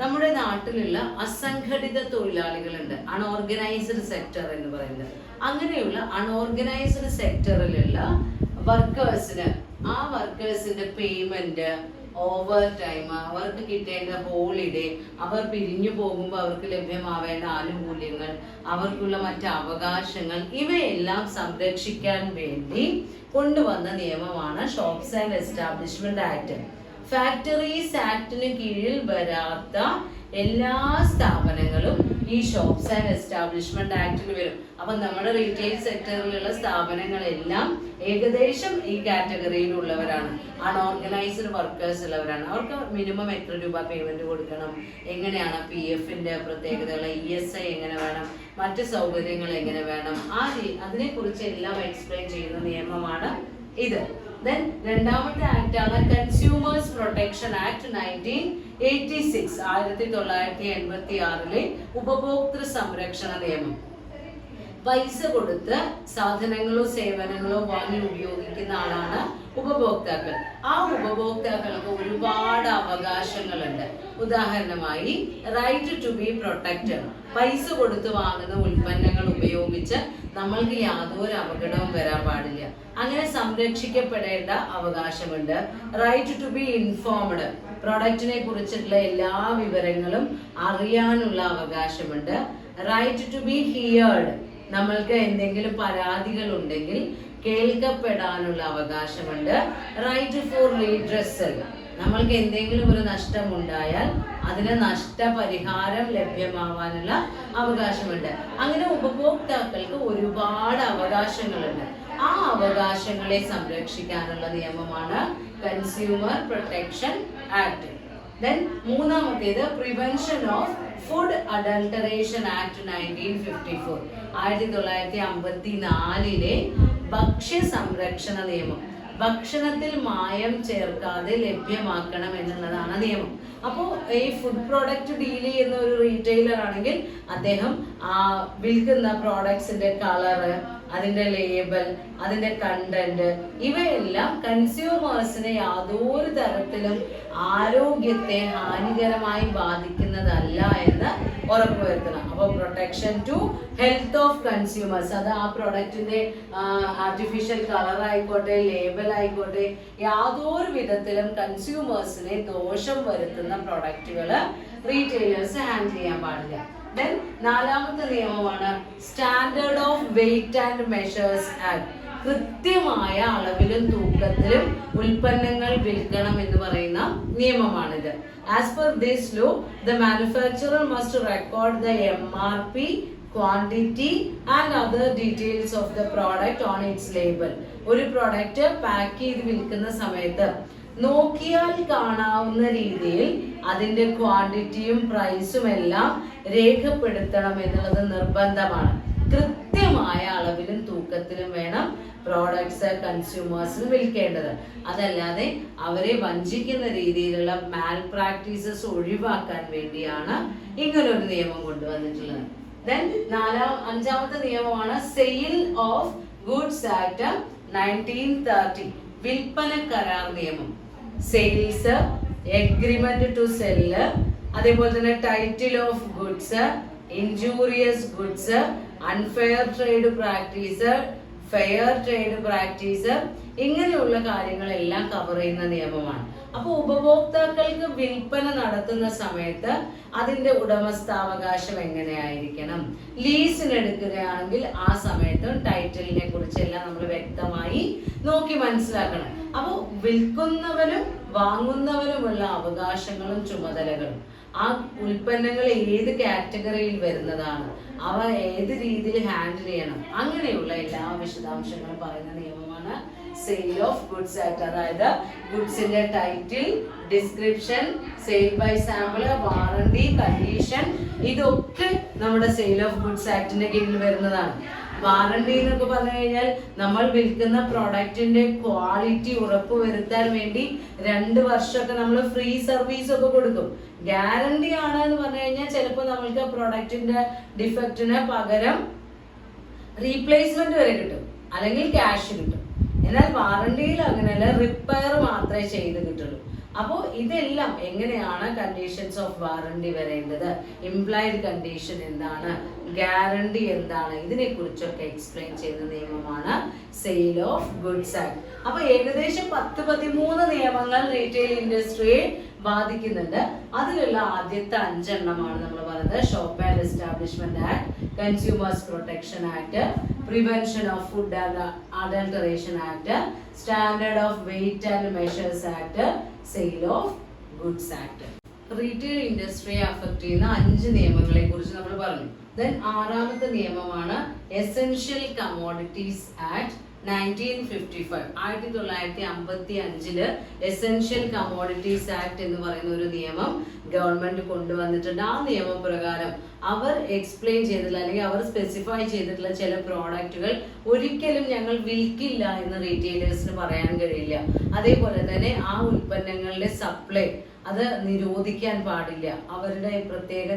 നമ്മുടെ നാട്ടിലുള്ള അസംഘടിത തൊഴിലാളികളുണ്ട്, അൺഓർഗനൈസ്ഡ് സെക്ടർ എന്ന് പറയുന്നത്. അങ്ങനെയുള്ള അൺഓർഗനൈസ്ഡ് സെക്ടറിലുള്ള വർക്കേഴ്സിന് ആ വർക്കേഴ്സിന്റെ പേയ്മെന്റ്, ഓവർ ടൈം, അവർക്ക് കിട്ടേണ്ട ഹോളിഡേ, അവർ പിരിഞ്ഞു പോകുമ്പോൾ അവർക്ക് ലഭ്യമാവേണ്ട ആനുകൂല്യങ്ങൾ, അവർക്കുള്ള മറ്റ് അവകാശങ്ങൾ, ഇവയെല്ലാം സംരക്ഷിക്കാൻ വേണ്ടി കൊണ്ടുവന്ന നിയമമാണ് shops and establishment act. Factories ആക്ടിന് കീഴിൽ വരാത്ത എല്ലാ സ്ഥാപനങ്ങളും ഈ ഷോപ്സ് ആൻഡ് എസ്റ്റാബ്ലിഷ്മെന്റ് ആക്ടിൽ വരും. അപ്പൊ നമ്മുടെ റീറ്റെയിൽ സെക്ടറിലുള്ള സ്ഥാപനങ്ങളെല്ലാം ഏകദേശം ഈ കാറ്റഗറിയിലുള്ളവരാണ്, അൺഓർഗനൈസ്ഡ് വർക്കേഴ്സ് ഉള്ളവരാണ്. അവർക്ക് മിനിമം എത്ര രൂപ പേയ്മെന്റ് കൊടുക്കണം, എങ്ങനെയാണ് PF-ന്റെ പ്രത്യേകതകൾ, ESI എങ്ങനെ വേണം, മറ്റ് സൗകര്യങ്ങൾ എങ്ങനെ വേണം, അതിനെ കുറിച്ച് എല്ലാം എക്സ്പ്ലെയിൻ ചെയ്യുന്ന നിയമമാണ് ഇത്. ദെൻ രണ്ടാമത്തെ ആക്ട് ആണ് കൺസ്യൂമേഴ്സ് പ്രൊട്ടക്ഷൻ ആക്ട് 1986, 1986 ഉപഭോക്തൃ സംരക്ഷണ നിയമം. പൈസ കൊടുത്ത് സാധനങ്ങളോ സേവനങ്ങളോ വാങ്ങി ഉപയോഗിക്കുന്ന ആളാണ് ഉപഭോക്താക്കൾ. ആ ഉപഭോക്താക്കൾക്ക് ഒരുപാട് അവകാശങ്ങളുണ്ട്. ഉദാഹരണമായി റൈറ്റ് ടു ബി പ്രൊട്ടക്റ്റഡ്. പൈസ കൊടുത്ത് വാങ്ങുന്ന ഉൽപ്പന്നങ്ങൾ ഉപയോഗിച്ച് നമ്മൾക്ക് യാതൊരു അപകടവും വരാൻ പാടില്ല, അങ്ങനെ സംരക്ഷിക്കപ്പെടേണ്ട അവകാശമുണ്ട്. Right to be informed. പ്രൊഡക്റ്റിനെ കുറിച്ചിട്ടുള്ള എല്ലാ വിവരങ്ങളും അറിയാനുള്ള അവകാശമുണ്ട്. Right to be heard. നമ്മൾക്ക് എന്തെങ്കിലും പരാതികൾ ഉണ്ടെങ്കിൽ കേൾക്കപ്പെടാനുള്ള അവകാശമുണ്ട്. Right for redressal. നമ്മൾക്ക് എന്തെങ്കിലും ഒരു നഷ്ടം ഉണ്ടായാൽ അതിന് നഷ്ടപരിഹാരം ലഭ്യമാവാനുള്ള അവകാശമുണ്ട്. അങ്ങനെ ഉപഭോക്താക്കൾക്ക് ഒരുപാട് അവകാശങ്ങളുണ്ട്. ആ അവകാശങ്ങളെ സംരക്ഷിക്കാനുള്ള നിയമമാണ് കൺസ്യൂമർ പ്രൊട്ടക്ഷൻ ആക്ട്. ദെൻ മൂന്നാമത്തേത് പ്രിവെൻഷൻ ഓഫ് ഫുഡ് അഡൾട്ടറേഷൻ ആക്ട് 1954, 1954 ഭക്ഷ്യ സംരക്ഷണ നിയമം. ഭക്ഷണത്തിൽ മായം ചേർക്കാതെ ലഭ്യമാക്കണം എന്നുള്ളതാണ് നിയമം. അപ്പോൾ ഈ ഫുഡ് പ്രോഡക്റ്റ് ഡീൽ ചെയ്യുന്ന ഒരു റീറ്റെയിലർ ആണെങ്കിൽ അദ്ദേഹം വിൽക്കുന്ന പ്രോഡക്ട്സിന്റെ കളറ്, അതിന്റെ ലേബൽ, അതിന്റെ കണ്ടന്റ്, ഇവയെല്ലാം കൺസ്യൂമേഴ്സിനെ യാതൊരു തരത്തിലും ആരോഗ്യത്തെ ഹാനികരമായി ബാധിക്കുന്നതല്ല എന്ന് ഉറപ്പുവരുത്തണം. അപ്പോൾ protection to health of consumers, അത് ആ പ്രൊഡക്റ്റിന്റെ ആർട്ടിഫിഷ്യൽ കളർ ആയിക്കോട്ടെ, ലേബൽ ആയിക്കോട്ടെ, യാതൊരു വിധത്തിലും കൺസ്യൂമേഴ്സിനെ ദോഷം വരുത്തുന്ന പ്രൊഡക്റ്റുകൾ റീറ്റെയിലേഴ്സ് ഹാൻഡിൽ ചെയ്യാൻ പാടില്ല. ദെൻ നാലാമത്തെ നിയമമാണ് standard of weight and measures act. കൃത്യമായ അളവിലും തൂക്കത്തിലും ഉൽപ്പന്നങ്ങൾ വിൽക്കണം എന്ന് പറയുന്ന നിയമമാണിത്. As per this law the manufacturer must record the MRP, quantity and other details of the product on its label. ഒരു പ്രോഡക്റ്റ് പാക്ക് ചെയ്ത് വിൽക്കുന്ന സമയത്ത് നോക്കിയാൽ കാണാവുന്ന രീതിയിൽ അതിന്റെ ക്വാണ്ടിറ്റിയും പ്രൈസും എല്ലാം രേഖപ്പെടുത്തണം എന്നുള്ളത് നിർബന്ധമാണ്. കൃത്യമായ അളവിലും തൂക്കത്തിലും വേണം പ്രോഡക്ട്സ് കൺസ്യൂമേഴ്സിന് വിൽക്കേണ്ടത്. അതല്ലാതെ അവരെ വഞ്ചിക്കുന്ന രീതിയിലുള്ള മാൽ പ്രാക്ടീസസ് ഒഴിവാക്കാൻ വേണ്ടിയാണ് ഇങ്ങനൊരു നിയമം കൊണ്ടുവന്നിട്ടുള്ളത്. ദെൻ അഞ്ചാമത്തെ നിയമമാണ് സെയിൽ ഓഫ് ഗുഡ്സ് ആക്ട് 1930, വിൽപ്പന കരാർ നിയമം. സെയിൽസ്, എഗ്രിമെന്റ് ടു സെല്ല്, അതേപോലെ തന്നെ title of goods, injurious goods, unfair trade practice, fair trade practice, ഇങ്ങനെയുള്ള കാര്യങ്ങളെല്ലാം കവർ ചെയ്യുന്ന നിയമമാണ്. അപ്പോൾ ഉപഭോക്താക്കൾക്ക് വിൽപ്പന നടത്തുന്ന സമയത്ത് അതിന്റെ ഉടമസ്ഥാവകാശം എങ്ങനെയായിരിക്കണം, ലീസിന് എടുക്കുകയാണെങ്കിൽ ആ സമയത്ത് ടൈറ്റിലിനെ കുറിച്ചെല്ലാം നമ്മൾ വ്യക്തമായി നോക്കി മനസ്സിലാക്കണം. അപ്പോൾ വിൽക്കുന്നവനും വാങ്ങുന്നവനുമുള്ള അവകാശങ്ങളും ചുമതലകളും, ആ ഉൽപ്പന്നങ്ങൾ ഏത് കാറ്റഗറിയിൽ വരുന്നതാണ്, അവ ഏത് രീതിയിൽ ഹാൻഡിൽ ചെയ്യണം, അങ്ങനെയുള്ള എല്ലാ വിശദാംശങ്ങളും പറയുന്ന നിയമമാണ് സെയിൽ ഓഫ് ഗുഡ്സ് ആക്ട്. അതായത് ഗുഡ്സിന്റെ title, description, sale by sample, warranty, condition, ഇതൊക്കെ നമ്മുടെ സെയിൽ ഓഫ് ഗുഡ്സ് ആക്ടിന്റെ കീഴിൽ വരുന്നതാണ്. വാറണ്ടി എന്നൊക്കെ പറഞ്ഞു കഴിഞ്ഞാൽ നമ്മൾ വിൽക്കുന്ന പ്രോഡക്റ്റിന്റെ ക്വാളിറ്റി ഉറപ്പുവരുത്താൻ വേണ്ടി 2 വർഷമൊക്കെ നമ്മൾ ഫ്രീ സർവീസ് ഒക്കെ കൊടുക്കും. ഗ്യാരണ്ടി ആണ് എന്ന് പറഞ്ഞു കഴിഞ്ഞാൽ ചിലപ്പോൾ നമ്മൾക്ക് പ്രൊഡക്റ്റിന്റെ ഡിഫക്റ്റിന് പകരം റീപ്ലേസ്മെന്റ് വരെ കിട്ടും, അല്ലെങ്കിൽ ക്യാഷ് കിട്ടും. എന്നാൽ വാറണ്ടിയിൽ അങ്ങനെയല്ല, റിപ്പയർ മാത്രമേ ചെയ്ത് കിട്ടുള്ളൂ. അപ്പോൾ ഇതെല്ലാം എങ്ങനെയാണ് കണ്ടീഷൻസ് ഓഫ് വാറണ്ടി വരേണ്ടത്, ഇംപ്ലൈഡ് കണ്ടീഷൻ എന്താണ്, ഗ്യാരണ്ടി എന്താണ്, ഇതിനെ കുറിച്ചൊക്കെ എക്സ്പ്ലെയിൻ ചെയ്യുന്ന നിയമമാണ് സെയിൽ ഓഫ് ഗുഡ്സ് ആക്ട്. അപ്പൊ ഏകദേശം 10-13 നിയമങ്ങൾ റീറ്റെയിൽ ഇൻഡസ്ട്രിയെ ബാധിക്കുന്നുണ്ട്. അതിലുള്ള ആദ്യത്തെ 5 എണ്ണമാണ് നമ്മൾ പറയുന്നത്: shop and establishment act, consumers protection act, prevention of food and adulteration act, standard of weight and measures act, sale of goods act. Retail ഇൻഡസ്ട്രിയെ അഫക്ട് ചെയ്യുന്ന 5 നിയമങ്ങളെ കുറിച്ച് നമ്മൾ പറഞ്ഞു. ദെൻ 6ാമത്തെ നിയമമാണ് essential commodities act 1955. 1955 essential commodities act എന്ന് പറയുന്ന ഒരു നിയമം ഗവൺമെന്റ് കൊണ്ടുവന്നിട്ടുണ്ട്. ആ നിയമപ്രകാരം അവർ എക്സ്പ്ലെയിൻ ചെയ്തിട്ടുള്ള, അല്ലെങ്കിൽ അവർ സ്പെസിഫൈ ചെയ്തിട്ടുള്ള ചില പ്രോഡക്റ്റുകൾ ഒരിക്കലും ഞങ്ങൾ വിൽക്കില്ല എന്ന് റീറ്റെയിലേഴ്സിന് പറയാൻ കഴിയില്ല. അതേപോലെ തന്നെ ആ ഉൽപ്പന്നങ്ങളുടെ സപ്ലൈ അത് നിരോധിക്കാൻ പാടില്ല. അവരുടെ പ്രത്യേക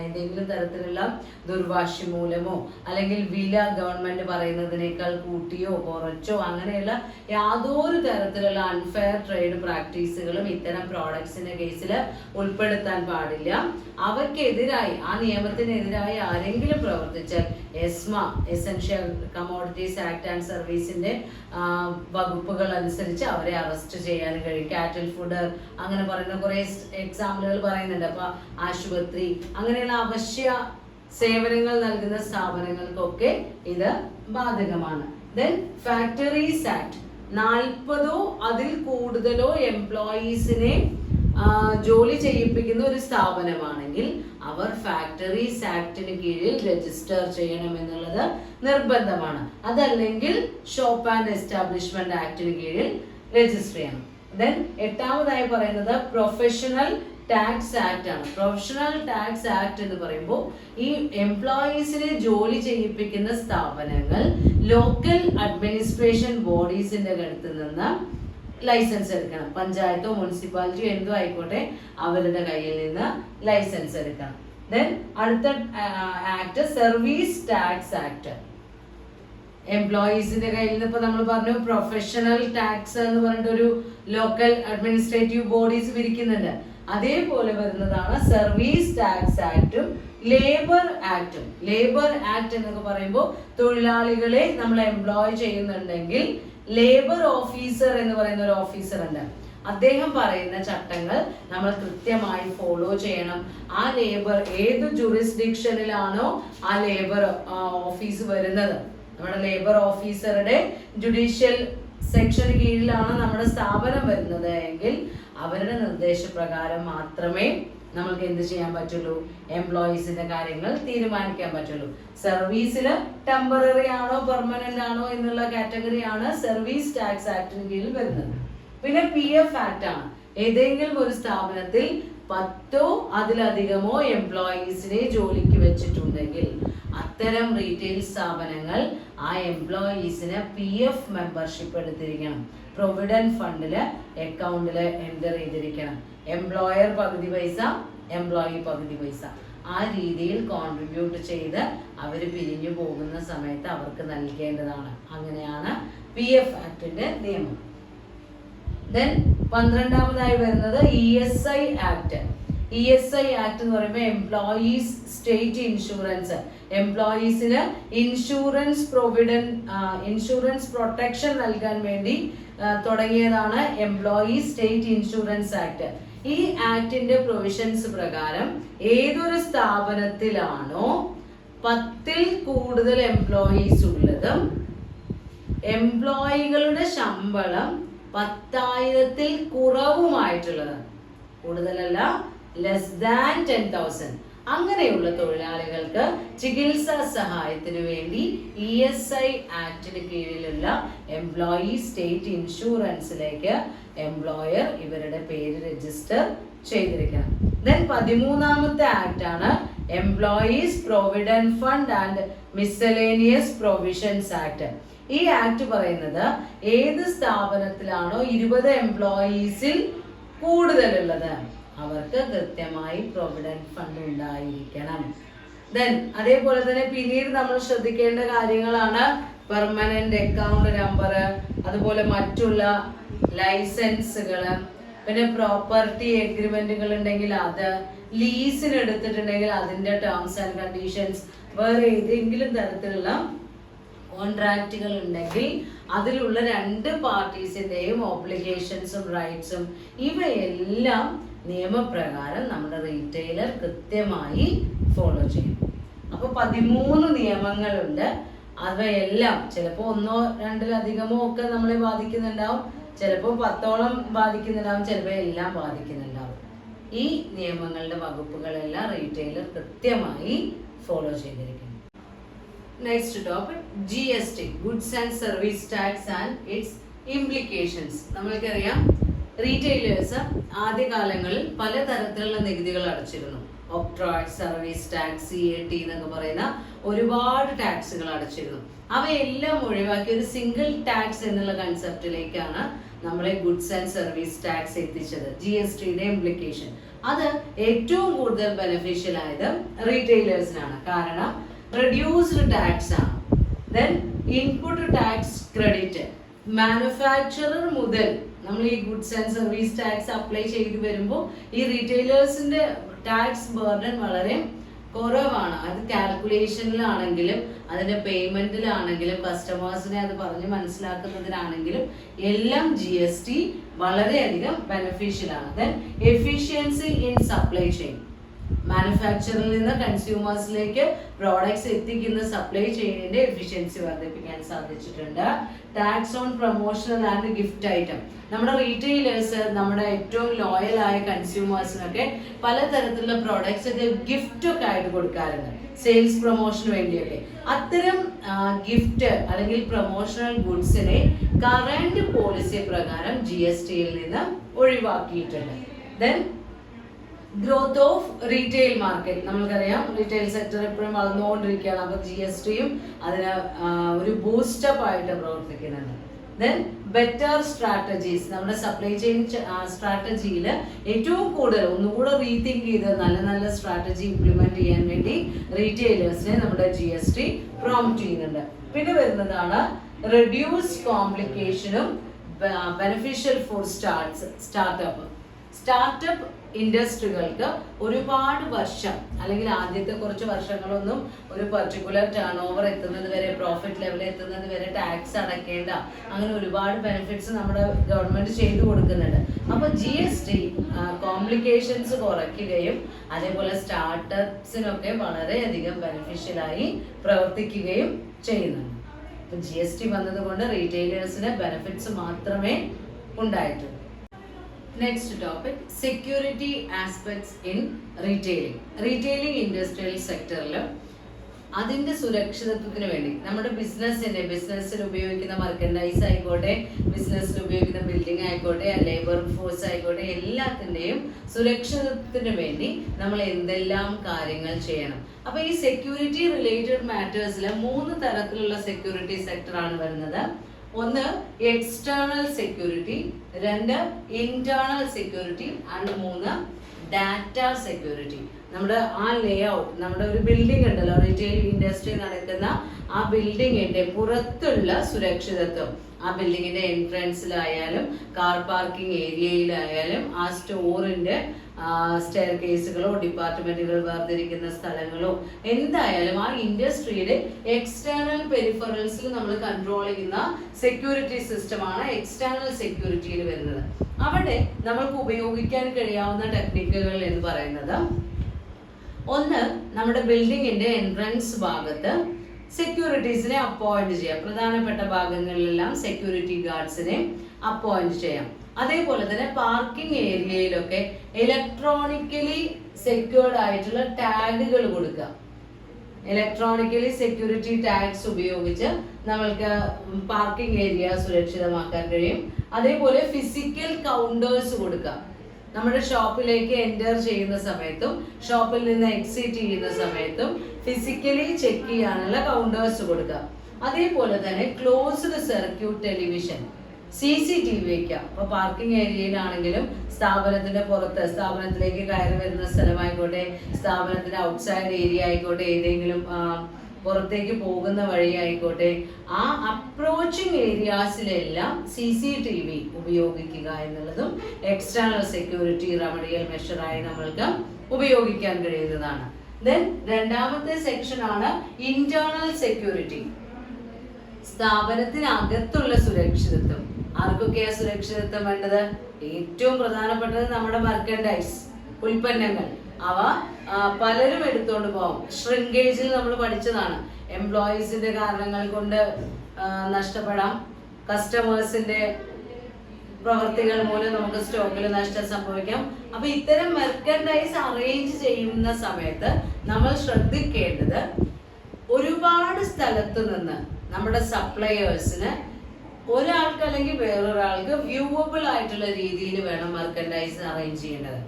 എന്തെങ്കിലും തരത്തിലുള്ള ദുർവാശി മൂലമോ അല്ലെങ്കിൽ വില ഗവൺമെന്റ് പറയുന്നതിനേക്കാൾ കൂട്ടിയോ കുറച്ചോ അങ്ങനെയുള്ള യാതൊരു തരത്തിലുള്ള അൺഫെയർ ട്രേഡ് പ്രാക്ടീസുകളും ഇത്തരം പ്രോഡക്ട്സിന്റെ കേസിൽ ഉൾപ്പെടുത്താൻ പാടില്ല. അവയ്ക്കെതിരായി, ആ നിയമത്തിനെതിരായി ആരെങ്കിലും പ്രവർത്തിച്ചാൽ ESMA, essential commodities act and സർവീസിന്റെ വകുപ്പുകൾ അനുസരിച്ച് അവരെ അറസ്റ്റ് ചെയ്യാൻ കഴിയും. കാറ്റൽ ഫുഡർ അങ്ങനെ പറയുന്ന കുറെ എക്സാമ്പിളുകൾ പറയുന്നുണ്ട്. അപ്പൊ ആശുപത്രി, അങ്ങനെയുള്ള അവശ്യ സേവനങ്ങൾ നൽകുന്ന സ്ഥാപനങ്ങൾക്കൊക്കെ ഇത് ബാധകമാണ്. ദെൻ ഫാക്ടറീസ് ആക്ട് 40 അതിൽ കൂടുതലോ എംപ്ലോയീസിനെ ജോലി ചെയ്യിപ്പിക്കുന്ന ഒരു സ്ഥാപനമാണെങ്കിൽ അവർ ഫാക്ടറീസ് ആക്ടിന് കീഴിൽ രജിസ്റ്റർ ചെയ്യണം എന്നുള്ളത് നിർബന്ധമാണ്. അതല്ലെങ്കിൽ ഷോപ്പ് ആൻഡ് എസ്റ്റാബ്ലിഷ്മെന്റ് ആക്ടിന് കീഴിൽ രജിസ്റ്റർ ചെയ്യണം. ദെൻ 8ാമതായി പറയുന്നത് പ്രൊഫഷണൽ ടാക്സ് ആക്ട് ആണ്. പ്രൊഫഷണൽ ടാക്സ് ആക്ട് എന്ന് പറയുമ്പോൾ ഈ എംപ്ലോയീസിനെ ജോലി ചെയ്യിപ്പിക്കുന്ന സ്ഥാപനങ്ങൾ ലോക്കൽ അഡ്മിനിസ്ട്രേഷൻ ബോഡീസിന്റെ അടുത്ത് നിന്ന് ലൈസൻസ് എടുക്കണം. പഞ്ചായത്തോ മുനിസിപ്പാലിറ്റിയോ എന്തോ ആയിക്കോട്ടെ, അവരുടെ കയ്യിൽ നിന്ന് ലൈസൻസ് എടുക്കണം. ദെൻ അടുത്ത ആക്ട് സർവീസ് ടാക്സ് ആക്ട്. എംപ്ലോയീസിന്റെ കയ്യിൽ നിന്ന് ഇപ്പൊ നമ്മൾ പറഞ്ഞു പ്രൊഫഷണൽ ടാക്സ് എന്ന് പറഞ്ഞിട്ട് ഒരു ലോക്കൽ അഡ്മിനിസ്ട്രേറ്റീവ് ബോഡീസ് വിരിക്കുന്നുണ്ട്. അതേപോലെ വരുന്നതാണ് സർവീസ് ടാക്സ് ആക്ടും ലേബർ ആക്ടും. ലേബർ ആക്ട് എന്നൊക്കെ പറയുമ്പോൾ തൊഴിലാളികളെ നമ്മൾ എംപ്ലോയ് ചെയ്യുന്നുണ്ടെങ്കിൽ ലേബർ ഓഫീസർ എന്ന് പറയുന്ന ഒരു ഓഫീസർ ഉണ്ട്. അദ്ദേഹം പറയുന്ന ചട്ടങ്ങൾ നമ്മൾ കൃത്യമായി ഫോളോ ചെയ്യണം. ആ ലേബർ ഏത് ജുറിസ്ഡിക്ഷനിലാണോ ആ ലേബർ ഓഫീസ് വരുന്നത്, നമ്മുടെ ലേബർ ഓഫീസറുടെ ജുഡീഷ്യൽ സെക്ഷന് കീഴിലാണ് നമ്മുടെ സ്ഥാപനം വരുന്നത് എങ്കിൽ അവരുടെ നിർദ്ദേശപ്രകാരം മാത്രമേ നമുക്ക് എന്ത് ചെയ്യാൻ പറ്റുള്ളൂ, എംപ്ലോയീസിന്റെ കാര്യങ്ങൾ തീരുമാനിക്കാൻ പറ്റുള്ളൂ. സർവീസിൽ ടെമ്പററി ആണോ പെർമനന്റ് ആണോ എന്നുള്ള കാറ്റഗറിയാണ് സർവീസ് ടാക്സ് ആക്ടിന് കീഴിൽ വരുന്നത്. പിന്നെ PF ആക്ട് ആണ്. ഏതെങ്കിലും ഒരു സ്ഥാപനത്തിൽ 10 അതിലധികമോ എംപ്ലോയീസിനെ ജോലിക്ക് വെച്ചിട്ടുണ്ടെങ്കിൽ അത്തരം റീറ്റെയിൽ സ്ഥാപനങ്ങൾ ആ എംപ്ലോയീസിന് PF മെമ്പർഷിപ്പ് എടുത്തിരിക്കണം. പ്രൊവിഡന്റ് ഫണ്ടില് അക്കൗണ്ടില് എൻ്റർ ചെയ്തിരിക്കണം. എംപ്ലോയർ പകുതി പൈസ, എംപ്ലോയി പകുതി പൈസ, ആ രീതിയിൽ കോൺട്രിബ്യൂട്ട് ചെയ്ത് അവർ പിരിഞ്ഞു പോകുന്ന സമയത്ത് അവർക്ക് നൽകേണ്ടതാണ്. അങ്ങനെയാണ് PF ആക്ടിന്റെ നിയമം. ദെൻ 12ാമതായി വരുന്നത് ESI ആക്ട്. ESI ആക്ട് എന്ന് പറയുമ്പോൾ എംപ്ലോയീസ് സ്റ്റേറ്റ് ഇൻഷുറൻസ്. എംപ്ലോയീസിന് ഇൻഷുറൻസ് പ്രൊട്ടക്ഷൻ നൽകാൻ വേണ്ടി തുടങ്ങിയതാണ് എംപ്ലോയീസ് സ്റ്റേറ്റ് ഇൻഷുറൻസ് ആക്ട്. ഈ ആക്ടിന്റെ പ്രൊവിഷൻസ് പ്രകാരം ഏതൊരു സ്ഥാപനത്തിലാണോ 10ൽ കൂടുതൽ എംപ്ലോയീസ് ഉള്ളതും എംപ്ലോയികളുടെ ശമ്പളം 10,000-ൽ കുറവുമായിട്ടുള്ളത്, കൂടുതലല്ല, ലെസ് ദാൻ 10,000, അങ്ങനെയുള്ള തൊഴിലാളികൾക്ക് ചികിത്സാ സഹായത്തിന് വേണ്ടി ESI ആക്ടിന് കീഴിലുള്ള എംപ്ലോയീസ് സ്റ്റേറ്റ് ഇൻഷുറൻസിലേക്ക് എംപ്ലോയർ ഇവരുടെ പേര് രജിസ്റ്റർ ചെയ്തിരിക്കണം. ദെൻ 13ാമത്തെ ആക്ട് ആണ് employees provident fund and miscellaneous provisions act. ഈ ആക്ട് പറയുന്നത് ഏത് സ്ഥാപനത്തിലാണോ 20 എംപ്ലോയീസിൽ കൂടുതലുള്ളത് അവർക്ക് കൃത്യമായി പ്രൊവിഡന്റ് ഫണ്ട് ഉണ്ടായിരിക്കണം. ദെൻ അതേപോലെ തന്നെ പിന്നീട് നമ്മൾ ശ്രദ്ധിക്കേണ്ട കാര്യങ്ങളാണ് പെർമനന്റ് അക്കൗണ്ട് നമ്പർ, അതുപോലെ മറ്റുള്ള ലൈസൻസുകൾ, പിന്നെ പ്രോപ്പർട്ടി എഗ്രിമെന്റുകൾ ഉണ്ടെങ്കിൽ അത്, ലീസിന് എടുത്തിട്ടുണ്ടെങ്കിൽ അതിന്റെ ടേംസ് ആൻഡ് കണ്ടീഷൻസ്, വേറെ ഏതെങ്കിലും തരത്തിലുള്ള കോൺട്രാക്റ്റുകൾ ഉണ്ടെങ്കിൽ അതിലുള്ള 2 പാർട്ടീസിന്റെയും ഓബ്ലിഗേഷൻസും റൈറ്റ്സും ഇവയെല്ലാം നിയമപ്രകാരം നമ്മുടെ റീറ്റെയിലർ കൃത്യമായി ഫോളോ ചെയ്യും. അപ്പോൾ 13 നിയമങ്ങളുണ്ട്. അവയെല്ലാം ചിലപ്പോൾ 1, 2-ലധികമോ ഒക്കെ നമ്മളെ ബാധിക്കുന്നുണ്ടാവും, ചിലപ്പോൾ 10ഓളം ബാധിക്കുന്നുണ്ടാവും, ചിലപ്പോൾ എല്ലാം ബാധിക്കുന്നുണ്ടാവും. ഈ നിയമങ്ങളുടെ വകുപ്പുകളെല്ലാം റീറ്റെയിലർ കൃത്യമായി ഫോളോ ചെയ്തിരിക്കുന്നു. Next topic GST, goods and service tax and it's implications. നമ്മൾക്കറിയാം റീറ്റെയിലേഴ്സ് ആദ്യകാലങ്ങളിൽ പലതരത്തിലുള്ള നികുതികൾ അടച്ചിരുന്നു. ഒക്ട്രോയ്, സർവീസ് ടാക്സ്, CAT എന്നൊക്കെ പറയുന്ന ഒരുപാട് ടാക്സുകൾ അടച്ചിരുന്നു. അവയെല്ലാം ഒഴിവാക്കി ഒരു സിംഗിൾ ടാക്സ് എന്നുള്ള കൺസെപ്റ്റിലേക്കാണ് നമ്മളെ ഗുഡ്സ് ആൻഡ് സർവീസ് ടാക്സ് എത്തിച്ചത്. GSTയുടെ ഇംപ്ലിക്കേഷൻ അത് ഏറ്റവും കൂടുതൽ ബെനിഫിഷ്യൽ ആയത് റീറ്റെയിലേഴ്സിനാണ്. കാരണം reduced tax ആണ്. Then input tax credit. Manufacturer മുതൽ നമ്മൾ ഈ goods and service tax apply ചെയ്ത് വരുമ്പോൾ ഈ റീറ്റെയിലേഴ്സിന്റെ ടാക്സ് ബർഡൻ വളരെ കുറവാണ്. അത് കാൽക്കുലേഷനിലാണെങ്കിലും അതിന്റെ പേയ്മെന്റിലാണെങ്കിലും കസ്റ്റമേഴ്സിനെ അത് പറഞ്ഞ് മനസ്സിലാക്കുന്നതിനാണെങ്കിലും എല്ലാം GST വളരെയധികം ബെനിഫിഷ്യൽ ആണ്. Then efficiency in supply chain. മാനുഫാക്ചറിൽ നിന്ന് കൺസ്യൂമേഴ്സിലേക്ക് പ്രോഡക്ട്സ് എത്തിക്കുന്ന സപ്ലൈ ചെയിനിന്റെ എഫിഷ്യൻസി വർദ്ധിപ്പിക്കാൻ സാധിച്ചിട്ടുണ്ട്. Tax on promotional and gift item. നമ്മുടെ റീറ്റെയിലേഴ്സ് നമ്മുടെ ഏറ്റവും ലോയൽ ആയ കൺസ്യൂമേഴ്സിനൊക്കെ പലതരത്തിലുള്ള പ്രോഡക്ട്സ് ഒക്കെ ഗിഫ്റ്റ് ഒക്കെ ആയിട്ട് കൊടുക്കാറുണ്ട്, സെയിൽസ് പ്രൊമോഷന് വേണ്ടിയൊക്കെ. അത്തരം ഗിഫ്റ്റ് അല്ലെങ്കിൽ പ്രൊമോഷണൽ ഗുഡ്സിനെ കറന്റ് പോളിസി പ്രകാരം GSTയിൽ നിന്ന് ഒഴിവാക്കിയിട്ടുണ്ട്. Then growth of retail market. നമ്മൾക്കറിയാം റീറ്റെയിൽ സെക്ടർ എപ്പോഴും വളർന്നുകൊണ്ടിരിക്കുകയാണ്. അപ്പോൾ GSTയും അതിന് ഒരു ബൂസ്റ്റപ്പ് ആയിട്ട് പ്രവർത്തിക്കുന്നുണ്ട്. ദെൻ ബെറ്റർ സ്ട്രാറ്റജീസ്, നമ്മുടെ സപ്ലൈ ചെയിൻ സ്ട്രാറ്റജിയിൽ ഏറ്റവും കൂടുതൽ ഒന്നുകൂടെ റീതിങ്ക് ചെയ്ത് നല്ല നല്ല സ്ട്രാറ്റജി ഇംപ്ലിമെന്റ് ചെയ്യാൻ വേണ്ടി റീറ്റെയിലേഴ്സിനെ നമ്മുടെ GST പ്രോംപ്റ്റ് ചെയ്യുന്നുണ്ട്. പിന്നെ വരുന്നതാണ് റെഡ്യൂസ് കോംപ്ലിക്കേഷനും ബെനിഫിഷ്യൽ ഫോർ സ്റ്റാർട്ടപ്പ് ഇൻഡസ്ട്രികൾക്ക് ഒരുപാട് വർഷം അല്ലെങ്കിൽ ആദ്യത്തെ കുറച്ച് വർഷങ്ങളൊന്നും ഒരു പർട്ടിക്കുലർ ടേൺ ഓവർ എത്തുന്നത് വരെ, പ്രോഫിറ്റ് ലെവൽ എത്തുന്നത് വരെ ടാക്സ് അടയ്ക്കേണ്ട, അങ്ങനെ ഒരുപാട് ബെനിഫിറ്റ്സ് നമ്മുടെ ഗവൺമെന്റ് ചെയ്തു കൊടുക്കുന്നുണ്ട്. അപ്പോൾ GST കോംപ്ലിക്കേഷൻസ് കുറയ്ക്കുകയും അതേപോലെ സ്റ്റാർട്ടപ്സിനൊക്കെ വളരെയധികം ബെനിഫിഷ്യലായി പ്രവർത്തിക്കുകയും ചെയ്യുന്നുണ്ട്. ഇപ്പം GST വന്നതുകൊണ്ട് റീറ്റെയിലേഴ്സിന് ബെനിഫിറ്റ്സ് മാത്രമേ ഉണ്ടായിട്ടുള്ളൂ. Next topic, security aspects in retailing industrial സെക്ടറിൽ അതിൻ്റെ സുരക്ഷിതത്വത്തിന് വേണ്ടി നമ്മുടെ ബിസിനസ്സിൽ ഉപയോഗിക്കുന്ന മർക്കൻഡൈസ് ആയിക്കോട്ടെ, ബിസിനസ്സിൽ ഉപയോഗിക്കുന്ന ബിൽഡിംഗ് ആയിക്കോട്ടെ, ലേബർ ഫോഴ്സ് ആയിക്കോട്ടെ, എല്ലാത്തിൻ്റെയും സുരക്ഷിതത്വത്തിന് വേണ്ടി നമ്മൾ എന്തെല്ലാം കാര്യങ്ങൾ ചെയ്യണം. അപ്പോൾ ഈ സെക്യൂരിറ്റി റിലേറ്റഡ് മാറ്റേഴ്സിൽ 3 തരത്തിലുള്ള സെക്യൂരിറ്റി സെക്ടറാണ് വരുന്നത്. ഒന്ന് external security, 2 internal security, and 3 data security. നമ്മുടെ ആ ലേ ഔട്ട്, നമ്മുടെ ഒരു ബിൽഡിംഗ് ഉണ്ടല്ലോ, റീറ്റെയിൽ ഇൻഡസ്ട്രി നടക്കുന്ന ആ ബിൽഡിങ്ങിന്റെ പുറത്തുള്ള സുരക്ഷിതത്വം, ആ ബിൽഡിങ്ങിന്റെ എൻട്രൻസിലായാലും കാർ പാർക്കിംഗ് ഏരിയയിലായാലും ആ സ്റ്റോറിന്റെ സ്റ്റെയർ കേസുകളോ ഡിപ്പാർട്ട്മെന്റുകൾ വേർതിരിക്കുന്ന സ്ഥലങ്ങളോ എന്തായാലും ആ ഇൻഡസ്ട്രിയുടെ എക്സ്റ്റേണൽ പെരിഫറൽസിൽ നമ്മൾ കൺട്രോൾ ചെയ്യുന്ന സെക്യൂരിറ്റി സിസ്റ്റമാണ് എക്സ്റ്റേണൽ സെക്യൂരിറ്റിയിൽ വരുന്നത്. അവിടെ നമ്മൾക്ക് ഉപയോഗിക്കാൻ കഴിയാവുന്ന ടെക്നിക്കുകൾ എന്ന് പറയുന്നത്, ഒന്ന് നമ്മുടെ ബിൽഡിങ്ങിന്റെ എൻട്രൻസ് ഭാഗത്ത് സെക്യൂരിറ്റീസിനെ അപ്പോയിന്റ് ചെയ്യാം. പ്രധാനപ്പെട്ട ഭാഗങ്ങളിലെല്ലാം സെക്യൂരിറ്റി ഗാർഡ്സിനെ അപ്പോയിന്റ് ചെയ്യാം. അതേപോലെ തന്നെ പാർക്കിംഗ് ഏരിയയിലൊക്കെ ഇലക്ട്രോണിക്കലി സെക്യൂർഡ് ആയിട്ടുള്ള ടാഗുകൾ കൊടുക്കുക. ഇലക്ട്രോണിക്കലി സെക്യൂരിറ്റി ടാഗ്സ് ഉപയോഗിച്ച് നമ്മൾക്ക് പാർക്കിംഗ് ഏരിയ സുരക്ഷിതമാക്കാൻ കഴിയും. അതേപോലെ ഫിസിക്കൽ കൗണ്ടേഴ്സ് കൊടുക്കുക. നമ്മുടെ ഷോപ്പിലേക്ക് എൻ്റർ ചെയ്യുന്ന സമയത്തും ഷോപ്പിൽ നിന്ന് എക്സിറ്റ് ചെയ്യുന്ന സമയത്തും ഫിസിക്കലി ചെക്ക് ചെയ്യാനുള്ള കൗണ്ടേഴ്സ് കൊടുക്കുക. അതേപോലെ തന്നെ ക്ലോസ്ഡ് സർക്യൂട്ട് ടെലിവിഷൻ, CCTV വയ്ക്കാം. അപ്പോൾ പാർക്കിംഗ് ഏരിയയിലാണെങ്കിലും സ്ഥാപനത്തിന്റെ പുറത്ത്, സ്ഥാപനത്തിലേക്ക് കയറി വരുന്ന സ്ഥലമായിക്കോട്ടെ, സ്ഥാപനത്തിന്റെ ഔട്ട്സൈഡ് ഏരിയ ആയിക്കോട്ടെ, ഏതെങ്കിലും പുറത്തേക്ക് പോകുന്ന വഴി ആയിക്കോട്ടെ, ആ അപ്രോച്ചിങ് ഏരിയാസിലെല്ലാം CCTV ഉപയോഗിക്കുക എന്നുള്ളതും എക്സ്റ്റേണൽ സെക്യൂരിറ്റി റെമഡിയൽ മെഷറായി നമ്മൾക്ക് ഉപയോഗിക്കാൻ കഴിയുന്നതാണ്. ദെൻ രണ്ടാമത്തെ സെക്ഷൻ ആണ് ഇന്റേണൽ സെക്യൂരിറ്റി, സ്ഥാപനത്തിനകത്തുള്ള സുരക്ഷിതത്വം. ആർക്കൊക്കെയാ സുരക്ഷിതത്വം വേണ്ടത്? ഏറ്റവും പ്രധാനപ്പെട്ടത് നമ്മുടെ മർക്കൻഡൈസ് ഉൽപ്പന്നങ്ങൾ. അവ പലരും എടുത്തുകൊണ്ട് പോകും. ഷ്രിങ്കേജിൽ നമ്മൾ പഠിച്ചതാണ്. എംപ്ലോയീസിന്റെ കാരണങ്ങൾ കൊണ്ട് നഷ്ടപ്പെടാം, കസ്റ്റമേഴ്സിന്റെ പ്രവർത്തികൾ മൂലം നമുക്ക് സ്റ്റോക്കിൽ നഷ്ടം സംഭവിക്കാം. അപ്പൊ ഇത്തരം മെർക്കൻഡൈസ് അറേഞ്ച് ചെയ്യുന്ന സമയത്ത് നമ്മൾ ശ്രദ്ധിക്കേണ്ടത്, ഒരുപാട് സ്ഥലത്ത് നിന്ന് നമ്മുടെ സപ്ലയേഴ്സിന് ഒരാൾക്ക് അല്ലെങ്കിൽ വേറൊരാൾക്ക് വ്യൂവബിൾ ആയിട്ടുള്ള രീതിയിൽ വേണം മെർക്കൻഡൈസ് അറേഞ്ച് ചെയ്യേണ്ടത്.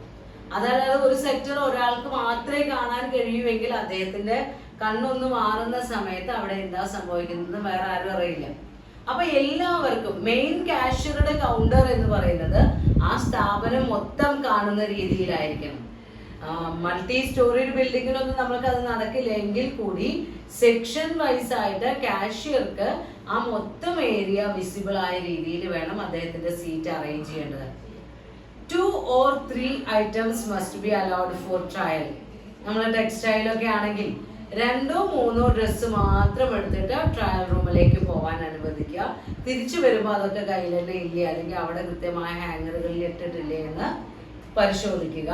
അതല്ലാതെ ഒരു സെക്ടർ ഒരാൾക്ക് മാത്രമേ കാണാൻ കഴിയുമെങ്കിൽ അദ്ദേഹത്തിന്റെ കണ്ണൊന്ന് മാറുന്ന സമയത്ത് അവിടെ എന്താ സംഭവിക്കുന്നത് വേറെ ആരും അറിയില്ല. അപ്പൊ എല്ലാവർക്കും മെയിൻ കാഷ്യറുടെ കൗണ്ടർ എന്ന് പറയുന്നത് ആ സ്ഥാപനം മൊത്തം കാണുന്ന രീതിയിലായിരിക്കണം. മൾട്ടി സ്റ്റോറിഡ് ബിൽഡിങ്ങിലൊന്നും നമ്മൾക്ക് അത് നടക്കില്ല എങ്കിൽ കൂടി സെക്ഷൻ വൈസ് ആയിട്ട് കാഷ്യർക്ക് ആ മൊത്തം ഏരിയ വിസിബിൾ ആയ രീതിയിൽ വേണം അദ്ദേഹത്തിന്റെ സീറ്റ് അറേഞ്ച് ചെയ്യേണ്ടത്. 2 or 3 items must be allowed for trial. നമ്മൾ ടെക്സ്റ്റൈലൊക്കെ ആണെങ്കിൽ 2 or 3 ഡ്രസ്സ് മാത്രം എടുത്തിട്ട് ട്രയൽ റൂമിലേക്ക് പോകാൻ അനുവദിക്കുക. തിരിച്ചു വരുമ്പോൾ അതൊക്കെ കയ്യിലല്ലേ ഇല്ലേ, അല്ലെങ്കിൽ അവിടെ കൃത്യമായ ഹാങ്ങറുകളിൽ ഇട്ടിട്ടില്ലേ എന്ന് പരിശോധിക്കുക.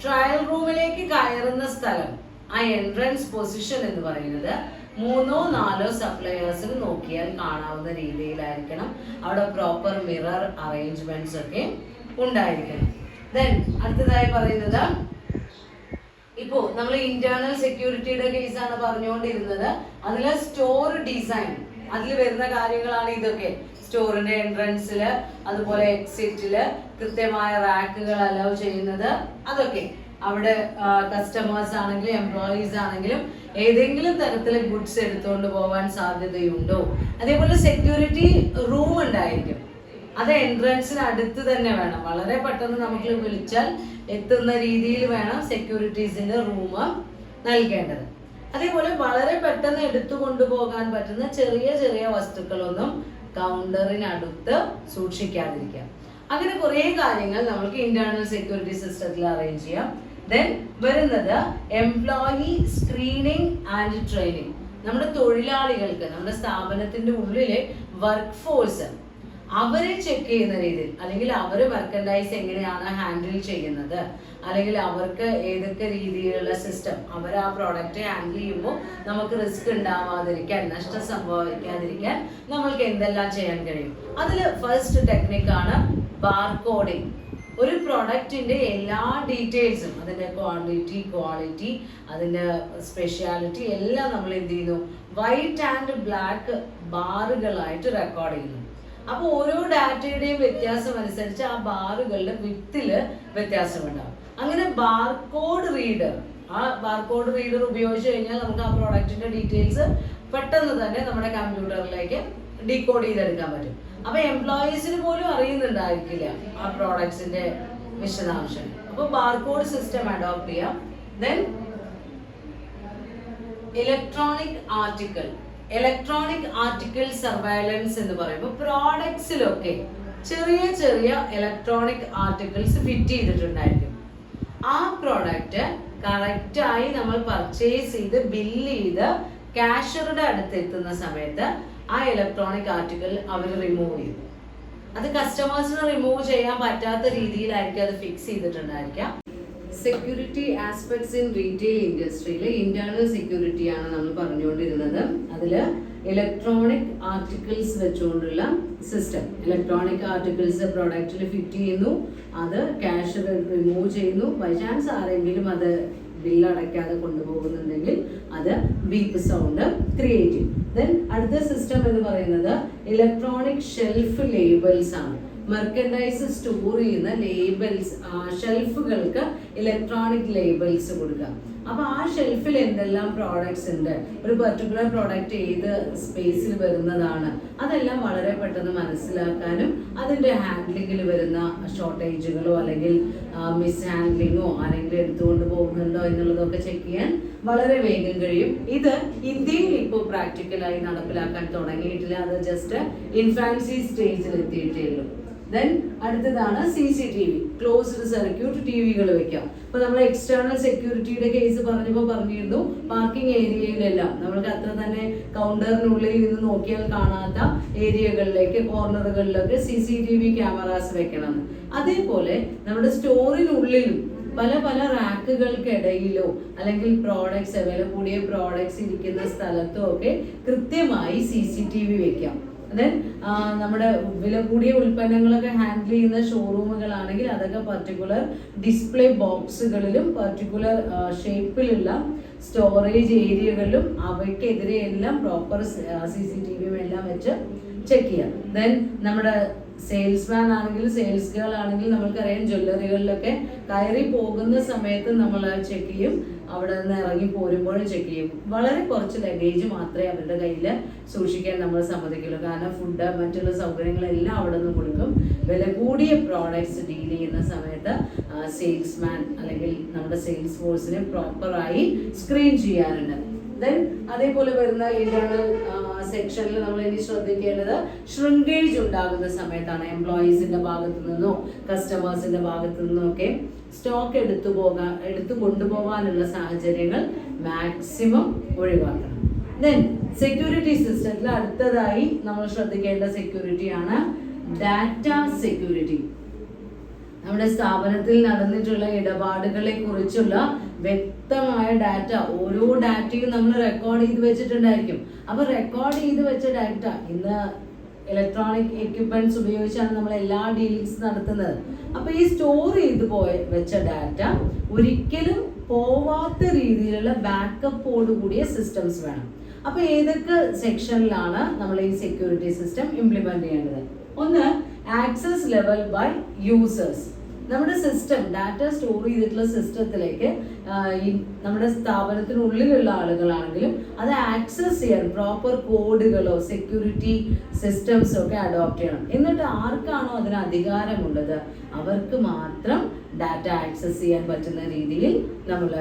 ട്രയൽ റൂമിലേക്ക് കയറുന്ന സ്ഥലം, ആ എൻട്രൻസ് പൊസിഷൻ എന്ന് പറയുന്നത് 3 or 4 സപ്ലയേഴ്സിന് നോക്കിയാൽ കാണാവുന്ന രീതിയിലായിരിക്കണം. അവിടെ പ്രോപ്പർ മിറർ അറേഞ്ച്മെന്റ്സ് ഒക്കെ ഉണ്ടായിരിക്കണം. ദെൻ അടുത്തതായി പറയുന്നത്, ഇപ്പോ നമ്മൾ ഇന്റേണൽ സെക്യൂരിറ്റിയുടെ കേസാണ് പറഞ്ഞുകൊണ്ടിരുന്നത്. അതിലെ സ്റ്റോർ ഡിസൈൻ, അതിൽ വരുന്ന കാര്യങ്ങളാണ് ഇതൊക്കെ. സ്റ്റോറിന്റെ എൻട്രൻസില് അതുപോലെ എക്സിറ്റില് കൃത്യമായ റാക്കുകൾ അലൗ ചെയ്യുന്നത്, അതൊക്കെ. അവിടെ കസ്റ്റമേഴ്സ് ആണെങ്കിലും എംപ്ലോയീസ് ആണെങ്കിലും ഏതെങ്കിലും തരത്തിൽ ഗുഡ്സ് എടുത്തുകൊണ്ട് പോകാൻ സാധ്യതയുണ്ടോ. അതേപോലെ സെക്യൂരിറ്റി റൂം ഉണ്ടായിരിക്കും, അത് എൻട്രൻസിന് അടുത്ത് തന്നെ വേണം. വളരെ പെട്ടെന്ന് നമുക്ക് വിളിച്ചാൽ എത്തുന്ന രീതിയിൽ വേണം സെക്യൂരിറ്റീസിന്റെ റൂം നൽകേണ്ടത്. അതേപോലെ വളരെ പെട്ടെന്ന് എടുത്തു കൊണ്ടുപോകാൻ പറ്റുന്ന ചെറിയ ചെറിയ വസ്തുക്കളൊന്നും കൗണ്ടറിനടുത്ത് സൂക്ഷിക്കാതിരിക്കാം. അങ്ങനെ കുറേ കാര്യങ്ങൾ നമുക്ക് ഇന്റേണൽ സെക്യൂരിറ്റി സിസ്റ്റത്തിൽ അറേഞ്ച് ചെയ്യാം. ദെൻ വരുന്നത് എംപ്ലോയി സ്ക്രീനിങ് ആൻഡ് ട്രെയിനിങ്. നമ്മുടെ തൊഴിലാളികൾക്ക് നമ്മുടെ സ്ഥാപനത്തിന്റെ ഉള്ളിലെ വർക്ക് ഫോഴ്സ് അവരെ ചെക്ക് ചെയ്യുന്ന രീതിയിൽ, അല്ലെങ്കിൽ അവർ മെർക്കൻഡൈസ് എങ്ങനെയാണ് ഹാൻഡിൽ ചെയ്യുന്നത്, അല്ലെങ്കിൽ അവർക്ക് ഏതൊക്കെ രീതിയിലുള്ള സിസ്റ്റം അവർ ആ പ്രോഡക്റ്റ് ഹാൻഡിൽ ചെയ്യുമ്പോൾ നമുക്ക് റിസ്ക് ഉണ്ടാവാതിരിക്കാൻ, നഷ്ടം സംഭവിക്കാതിരിക്കാൻ നമ്മൾക്ക് എന്തെല്ലാം ചെയ്യാൻ കഴിയും. അതിൽ ഫസ്റ്റ് ടെക്നിക്കാണ് ബാർകോഡിങ്. ഒരു പ്രൊഡക്റ്റിന്റെ എല്ലാ ഡീറ്റെയിൽസും, അതിന്റെ ക്വാണ്ടിറ്റി, ക്വാളിറ്റി, അതിന്റെ സ്പെഷ്യാലിറ്റി എല്ലാം നമ്മൾ എന്ത് ചെയ്യുന്നു, വൈറ്റ് ആൻഡ് ബ്ലാക്ക് ബാറുകളായിട്ട് റെക്കോർഡ് ചെയ്യുന്നു. അപ്പോൾ ഓരോ ഡാറ്റയുടെയും വ്യത്യാസം അനുസരിച്ച് ആ ബാറുകളുടെ വിത്തില് വ്യത്യാസമുണ്ടാകും. അങ്ങനെ ബാർകോഡ് റീഡർ, ആ ബാർകോഡ് റീഡർ ഉപയോഗിച്ച് കഴിഞ്ഞാൽ നമുക്ക് ആ പ്രോഡക്റ്റിന്റെ ഡീറ്റെയിൽസ് പെട്ടെന്ന് തന്നെ നമ്മുടെ കമ്പ്യൂട്ടറിലേക്ക് ഡീകോഡ് ചെയ്തെടുക്കാൻ പറ്റും. അപ്പൊ എംപ്ലോയീസിന് പോലും അറിയുന്നുണ്ടായിരിക്കില്ല ആ പ്രോഡക്ട്സിന്റെ വിശദാംശം. അപ്പൊ ബാർകോഡ് സിസ്റ്റം അഡോപ്റ്റ് ചെയ്യാം. ദെൻ ഇലക്ട്രോണിക് ആർട്ടിക്കിൾ സർവൈലൻസ് എന്ന് പറയുമ്പോൾ പ്രോഡക്ട്സിലൊക്കെ ചെറിയ ചെറിയ ഇലക്ട്രോണിക് ആർട്ടിക്കിൾസ് ഫിറ്റ് ചെയ്തിട്ടുണ്ടായിരിക്കും. ആ പ്രോഡക്റ്റ് കറക്റ്റായി നമ്മൾ പർച്ചേസ് ചെയ്ത് ബില്ല് ചെയ്ത് കാഷ്യറുടെ അടുത്ത് എത്തുന്ന സമയത്ത് ആ ഇലക്ട്രോണിക് ആർട്ടിക്കിൾ അവർ റിമൂവ് ചെയ്യും. അത് കസ്റ്റമേഴ്സിന് റിമൂവ് ചെയ്യാൻ പറ്റാത്ത രീതിയിലായിരിക്കും അത് ഫിക്സ് ചെയ്തിട്ടുണ്ടായിരിക്കാം. സെക്യൂരിറ്റി ആസ്പെക്ട്സ് ഇൻ റീറ്റെയിൽ ഇൻഡസ്ട്രിയിൽ ഇന്റേണൽ സെക്യൂരിറ്റിയാണ് നമ്മൾ പറഞ്ഞുകൊണ്ടിരുന്നത്. അതിൽ ഇലക്ട്രോണിക് ആർട്ടിക്കിൾസ് വെച്ചുകൊണ്ടുള്ള സിസ്റ്റം, ഇലക്ട്രോണിക് ആർട്ടിക്കിൾസ് പ്രൊഡക്റ്റിൽ ഫിറ്റ് ചെയ്യുന്നു, അത് ക്യാഷ് റിമൂവ് ചെയ്യുന്നു. ബൈ ചാൻസ് ആരെങ്കിലും അത് ബില്ല് അടയ്ക്കാതെ കൊണ്ടുപോകുന്നുണ്ടെങ്കിൽ അത് ബീപ്പ് സൗണ്ട് ക്രിയേറ്റ് ചെയ്യും. ദെൻ അടുത്ത സിസ്റ്റം എന്ന് പറയുന്നത് ഇലക്ട്രോണിക് ഷെൽഫ് ലേബിൾസ് ആണ്. മെർക്കൻഡൈസ് സ്റ്റോർ ചെയ്യുന്ന ലേബിൾസ്, ഷെൽഫുകൾക്ക് ഇലക്ട്രോണിക് ലേബിൾസ് കൊടുക്കുക. അപ്പൊ ആ ഷെൽഫിൽ എന്തെല്ലാം പ്രോഡക്ട്സ് ഉണ്ട്, ഒരു പർട്ടിക്കുലർ പ്രോഡക്റ്റ് ഏത് സ്പേസിൽ വരുന്നതാണ്, അതെല്ലാം വളരെ പെട്ടെന്ന് മനസ്സിലാക്കാനും അതിന്റെ ഹാൻഡ്ലിങ്ങിൽ വരുന്ന ഷോർട്ടേജുകളോ അല്ലെങ്കിൽ മിസ് ഹാൻഡ്ലിങ്ങോ അല്ലെങ്കിൽ എടുത്തുകൊണ്ട് പോകുന്നുണ്ടോ എന്നുള്ളതൊക്കെ ചെക്ക് ചെയ്യാൻ വളരെ വേഗം കഴിയും. ഇത് ഇന്ത്യയിൽ ഇപ്പോൾ പ്രാക്ടിക്കലായി നടപ്പിലാക്കാൻ തുടങ്ങിയിട്ടില്ല, അത് ജസ്റ്റ് ഇൻഫാൻസി സ്റ്റേജിൽ എത്തിയിട്ടേ ഉള്ളൂ. ദെൻ അടുത്തതാണ് CCTV, ക്ലോസ്ഡ് സർക്യൂട്ട് ടിവികൾ വെക്കാം. ഇപ്പൊ നമ്മൾ എക്സ്റ്റേണൽ സെക്യൂരിറ്റിയുടെ കേസ് പറഞ്ഞിരുന്നു, പാർക്കിംഗ് ഏരിയയിലെല്ലാം നമ്മൾക്ക് അത്ര തന്നെ കൗണ്ടറിനുള്ളിൽ നിന്ന് നോക്കിയാൽ കാണാത്ത ഏരിയകളിലേക്ക്, കോർണറുകളിലൊക്കെ CCTV ക്യാമറാസ് വെക്കണം. അതേപോലെ നമ്മുടെ സ്റ്റോറിനുള്ളിലും പല പല റാക്കുകൾക്കിടയിലോ അല്ലെങ്കിൽ പ്രോഡക്ട്സ്, വില കൂടിയ പ്രോഡക്ട്സ് ഇരിക്കുന്ന സ്ഥലത്തോ ഒക്കെ കൃത്യമായി CCTV വെക്കാം. ദെൻ നമ്മുടെ വില കൂടിയ ഉൽപ്പന്നങ്ങളൊക്കെ ഹാൻഡിൽ ചെയ്യുന്ന ഷോറൂമുകളാണെങ്കിൽ അതൊക്കെ പർട്ടിക്കുലർ ഡിസ്പ്ലേ ബോക്സുകളിലും പർട്ടിക്കുലർ ഷേപ്പിലുള്ള സ്റ്റോറേജ് ഏരിയകളിലും അവയ്ക്കെതിരെ എല്ലാം പ്രോപ്പർ CCTV എല്ലാം വെച്ച് ചെക്ക് ചെയ്യാം. ദെൻ നമ്മുടെ സെയിൽസ്മാൻ ആണെങ്കിൽ സെയിൽസ് ഗേൾ ആണെങ്കിൽ നമ്മൾക്കറിയാം ജ്വല്ലറികളിലൊക്കെ കയറി പോകുന്ന സമയത്ത് നമ്മൾ ചെക്ക് ചെയ്യും, അവിടെ നിന്ന് ഇറങ്ങി പോരുമ്പോഴും ചെക്ക് ചെയ്യും. വളരെ കുറച്ച് ലഗേജ് മാത്രമേ അവരുടെ കയ്യിൽ സൂക്ഷിക്കാൻ നമ്മൾ സമ്മതിക്കുള്ളൂ. കാരണം ഫുഡ്, മറ്റുള്ള സൗകര്യങ്ങളെല്ലാം അവിടെ നിന്ന് കൊടുക്കും. വില കൂടിയ പ്രോഡക്ട്സ് ഡീൽ ചെയ്യുന്ന സമയത്ത് സെയിൽസ്മാൻ അല്ലെങ്കിൽ നമ്മുടെ സെയിൽസ് ഫോഴ്സിനെ പ്രോപ്പറായി സ്ക്രീൻ ചെയ്യാറുണ്ട്. ദെൻ അതേപോലെ വരുന്ന ഇന്റേണൽ സെക്ഷനിൽ നമ്മൾ ഇനി ശ്രദ്ധിക്കേണ്ടത് ഷ്രിങ്കേജ് ഉണ്ടാകുന്ന സമയത്താണ്. എംപ്ലോയീസിന്റെ ഭാഗത്തു നിന്നോ കസ്റ്റമേഴ്സിന്റെ ഭാഗത്തു നിന്നോ ഒക്കെ സ്റ്റോക്ക് എടുത്തു കൊണ്ടുപോകാനുള്ള സാഹചര്യങ്ങൾ മാക്സിമം ഒഴിവാക്കണം. ദെൻ സെക്യൂരിറ്റി സിസ്റ്റത്തിൽ അടുത്തതായി നമ്മൾ ശ്രദ്ധിക്കേണ്ട സെക്യൂരിറ്റിയാണ് ഡാറ്റ സെക്യൂരിറ്റി. നമ്മുടെ സ്ഥാപനത്തിൽ നടന്നിട്ടുള്ള ഇടപാടുകളെ കുറിച്ചുള്ള വ്യക്തമായ ഡാറ്റ, ഓരോ ഡാറ്റയും നമ്മൾ റെക്കോർഡ് ചെയ്ത് വെച്ചിട്ടുണ്ടായിരിക്കും. അപ്പൊ റെക്കോർഡ് ചെയ്ത് വെച്ച ഡാറ്റ, ഇന്ന് ഇലക്ട്രോണിക് എക്യുപ്മെന്റ്സ് ഉപയോഗിച്ചാണ് നമ്മൾ എല്ലാ ഡീലിങ്സ് നടത്തുന്നത്. അപ്പൊ ഈ സ്റ്റോർ ചെയ്ത് വെച്ച ഡാറ്റ ഒരിക്കലും പോവാത്ത രീതിയിലുള്ള ബാക്കപ്പോട് കൂടിയ സിസ്റ്റംസ് വേണം. അപ്പൊ ഏതൊക്കെ സെക്ഷനിലാണ് നമ്മൾ ഈ സെക്യൂരിറ്റി സിസ്റ്റം ഇംപ്ലിമെന്റ് ചെയ്യേണ്ടത്? ഒന്ന്, ആക്സസ് ലെവൽ ബൈ യൂസേഴ്സ്. നമ്മുടെ സിസ്റ്റം, ഡാറ്റ സ്റ്റോർ ചെയ്തിട്ടുള്ള സിസ്റ്റത്തിലേക്ക് ഈ നമ്മുടെ സ്ഥാപനത്തിനുള്ളിലുള്ള ആളുകളാണെങ്കിലും അത് ആക്സസ് ചെയ്യാൻ പ്രോപ്പർ കോഡുകളോ സെക്യൂരിറ്റി സിസ്റ്റംസോ ഒക്കെ അഡോപ്റ്റ് ചെയ്യണം. എന്നിട്ട് ആർക്കാണോ അതിന് അധികാരമുള്ളത് അവർക്ക് മാത്രം ഡാറ്റ ആക്സസ് ചെയ്യാൻ പറ്റുന്ന രീതിയിൽ നമ്മൾ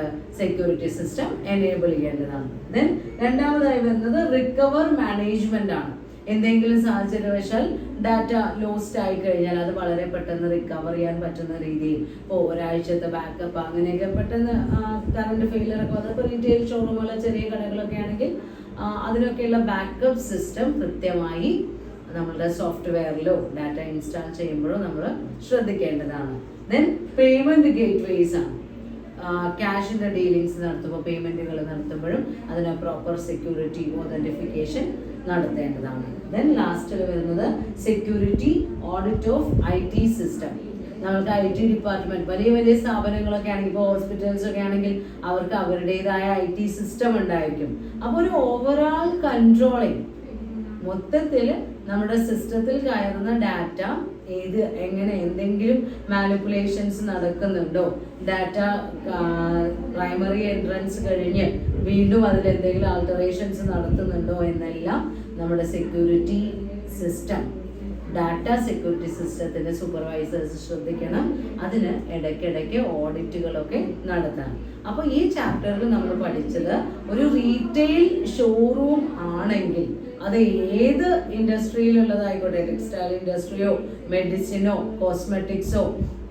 സെക്യൂരിറ്റി സിസ്റ്റം എനേബിൾ ചെയ്യേണ്ടതാണ്. ദെൻ രണ്ടാമതായി വരുന്നത് റിക്കവർ മാനേജ്മെന്റ് ആണ്. എന്തെങ്കിലും സാഹചര്യവശാൽ ഡാറ്റ ലോസ്റ്റ് ആയി കഴിഞ്ഞാൽ അത് വളരെ പെട്ടെന്ന് റിക്കവർ ചെയ്യാൻ പറ്റുന്ന രീതിയിൽ, ഇപ്പോൾ ഒരാഴ്ചത്തെ ബാക്കപ്പ് അങ്ങനെയൊക്കെ പെട്ടെന്ന് കറണ്ട് ഫെയിലിയർ ഒക്കെ, അതിപ്പോൾ റീറ്റെയിൽ ഷോറൂമുള്ള ചെറിയ കടകളൊക്കെ ആണെങ്കിൽ അതിനൊക്കെയുള്ള ബാക്കപ്പ് സിസ്റ്റം കൃത്യമായി നമ്മളുടെ സോഫ്റ്റ്വെയറിലോ ഡാറ്റ ഇൻസ്റ്റാൾ ചെയ്യുമ്പോഴോ നമ്മൾ ശ്രദ്ധിക്കേണ്ടതാണ്. ദെൻ പേയ്മെന്റ് ഗേറ്റ്വേസ് ആണ്. ക്യാഷിൻ്റെ ഡീലിങ്സ് നടത്തുമ്പോൾ, പേയ്മെൻറ്റുകൾ നടത്തുമ്പോഴും അതിന് പ്രോപ്പർ സെക്യൂരിറ്റി ഓതൻറ്റിഫിക്കേഷൻ നടത്തേണ്ടതാണ്. ദെൻ ലാസ്റ്റിൽ വരുന്നത് security audit of IT system. നമുക്ക് IT ഡിപ്പാർട്ട്മെന്റ്, വലിയ വലിയ സ്ഥാപനങ്ങളൊക്കെ ആണെങ്കിൽ, ഇപ്പോൾ ഹോസ്പിറ്റൽസ് ഒക്കെ ആണെങ്കിൽ അവർക്ക് അവരുടേതായ IT സിസ്റ്റം ഉണ്ടായിരിക്കും. അപ്പോൾ ഒരു ഓവറോൾ കൺട്രോളിങ്, മൊത്തത്തിൽ നമ്മുടെ സിസ്റ്റത്തിൽ കയറുന്ന ഡാറ്റ എങ്ങനെ എന്തെങ്കിലും മാനിപ്പുലേഷൻസ് നടക്കുന്നുണ്ടോ, ഡാറ്റ പ്രൈമറി എൻട്രൻസ് കഴിഞ്ഞ് വീണ്ടും അതിൽ എന്തെങ്കിലും ആൾട്ടറേഷൻസ് നടത്തുന്നുണ്ടോ എന്നെല്ലാം നമ്മുടെ സെക്യൂരിറ്റി സിസ്റ്റം, ഡാറ്റ സെക്യൂരിറ്റി സിസ്റ്റത്തിൻ്റെ സൂപ്പർവൈസേഴ്സ് ശ്രദ്ധിക്കണം. അതിന് ഇടയ്ക്കിടയ്ക്ക് ഓഡിറ്റുകളൊക്കെ നടത്തണം. അപ്പോൾ ഈ ചാപ്റ്ററിൽ നമ്മൾ പഠിച്ചത്, ഒരു റീറ്റെയിൽ ഷോറൂം ആണെങ്കിൽ അത് ഏത് ഇൻഡസ്ട്രിയിലുള്ളതായിക്കോട്ടെ, ടെക്സ്റ്റൈൽ ഇൻഡസ്ട്രിയോ മെഡിസിനോ കോസ്മെറ്റിക്സോ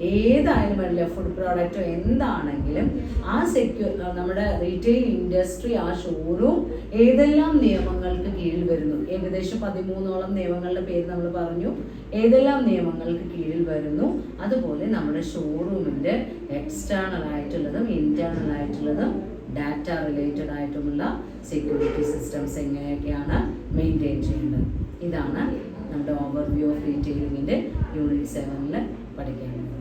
ഏതായാലും അല്ല, ഫുഡ് പ്രോഡക്റ്റോ എന്താണെങ്കിലും ആ നമ്മുടെ റീറ്റെയിൽ ഇൻഡസ്ട്രി, ആ ഷോറൂം ഏതെല്ലാം നിയമങ്ങൾക്ക് കീഴിൽ വരുന്നു, ഏകദേശം 13ഓളം നിയമങ്ങളുടെ പേര് നമ്മൾ പറഞ്ഞു, ഏതെല്ലാം നിയമങ്ങൾക്ക് കീഴിൽ വരുന്നു. അതുപോലെ നമ്മുടെ ഷോറൂമിൻ്റെ എക്സ്റ്റേണൽ ആയിട്ടുള്ളതും ഇന്റേണൽ ആയിട്ടുള്ളതും ഡാറ്റ റിലേറ്റഡ് ആയിട്ടുമുള്ള സെക്യൂരിറ്റി സിസ്റ്റംസ് എങ്ങനെയൊക്കെയാണ് മെയിൻറ്റെയിൻ ചെയ്യേണ്ടത്. ഇതാണ് നമ്മുടെ ഓവർവ്യൂ ഓഫ് റീറ്റെയിലിങ്ങിൻ്റെ യൂണിറ്റ് 7 പഠിക്കേണ്ടത്.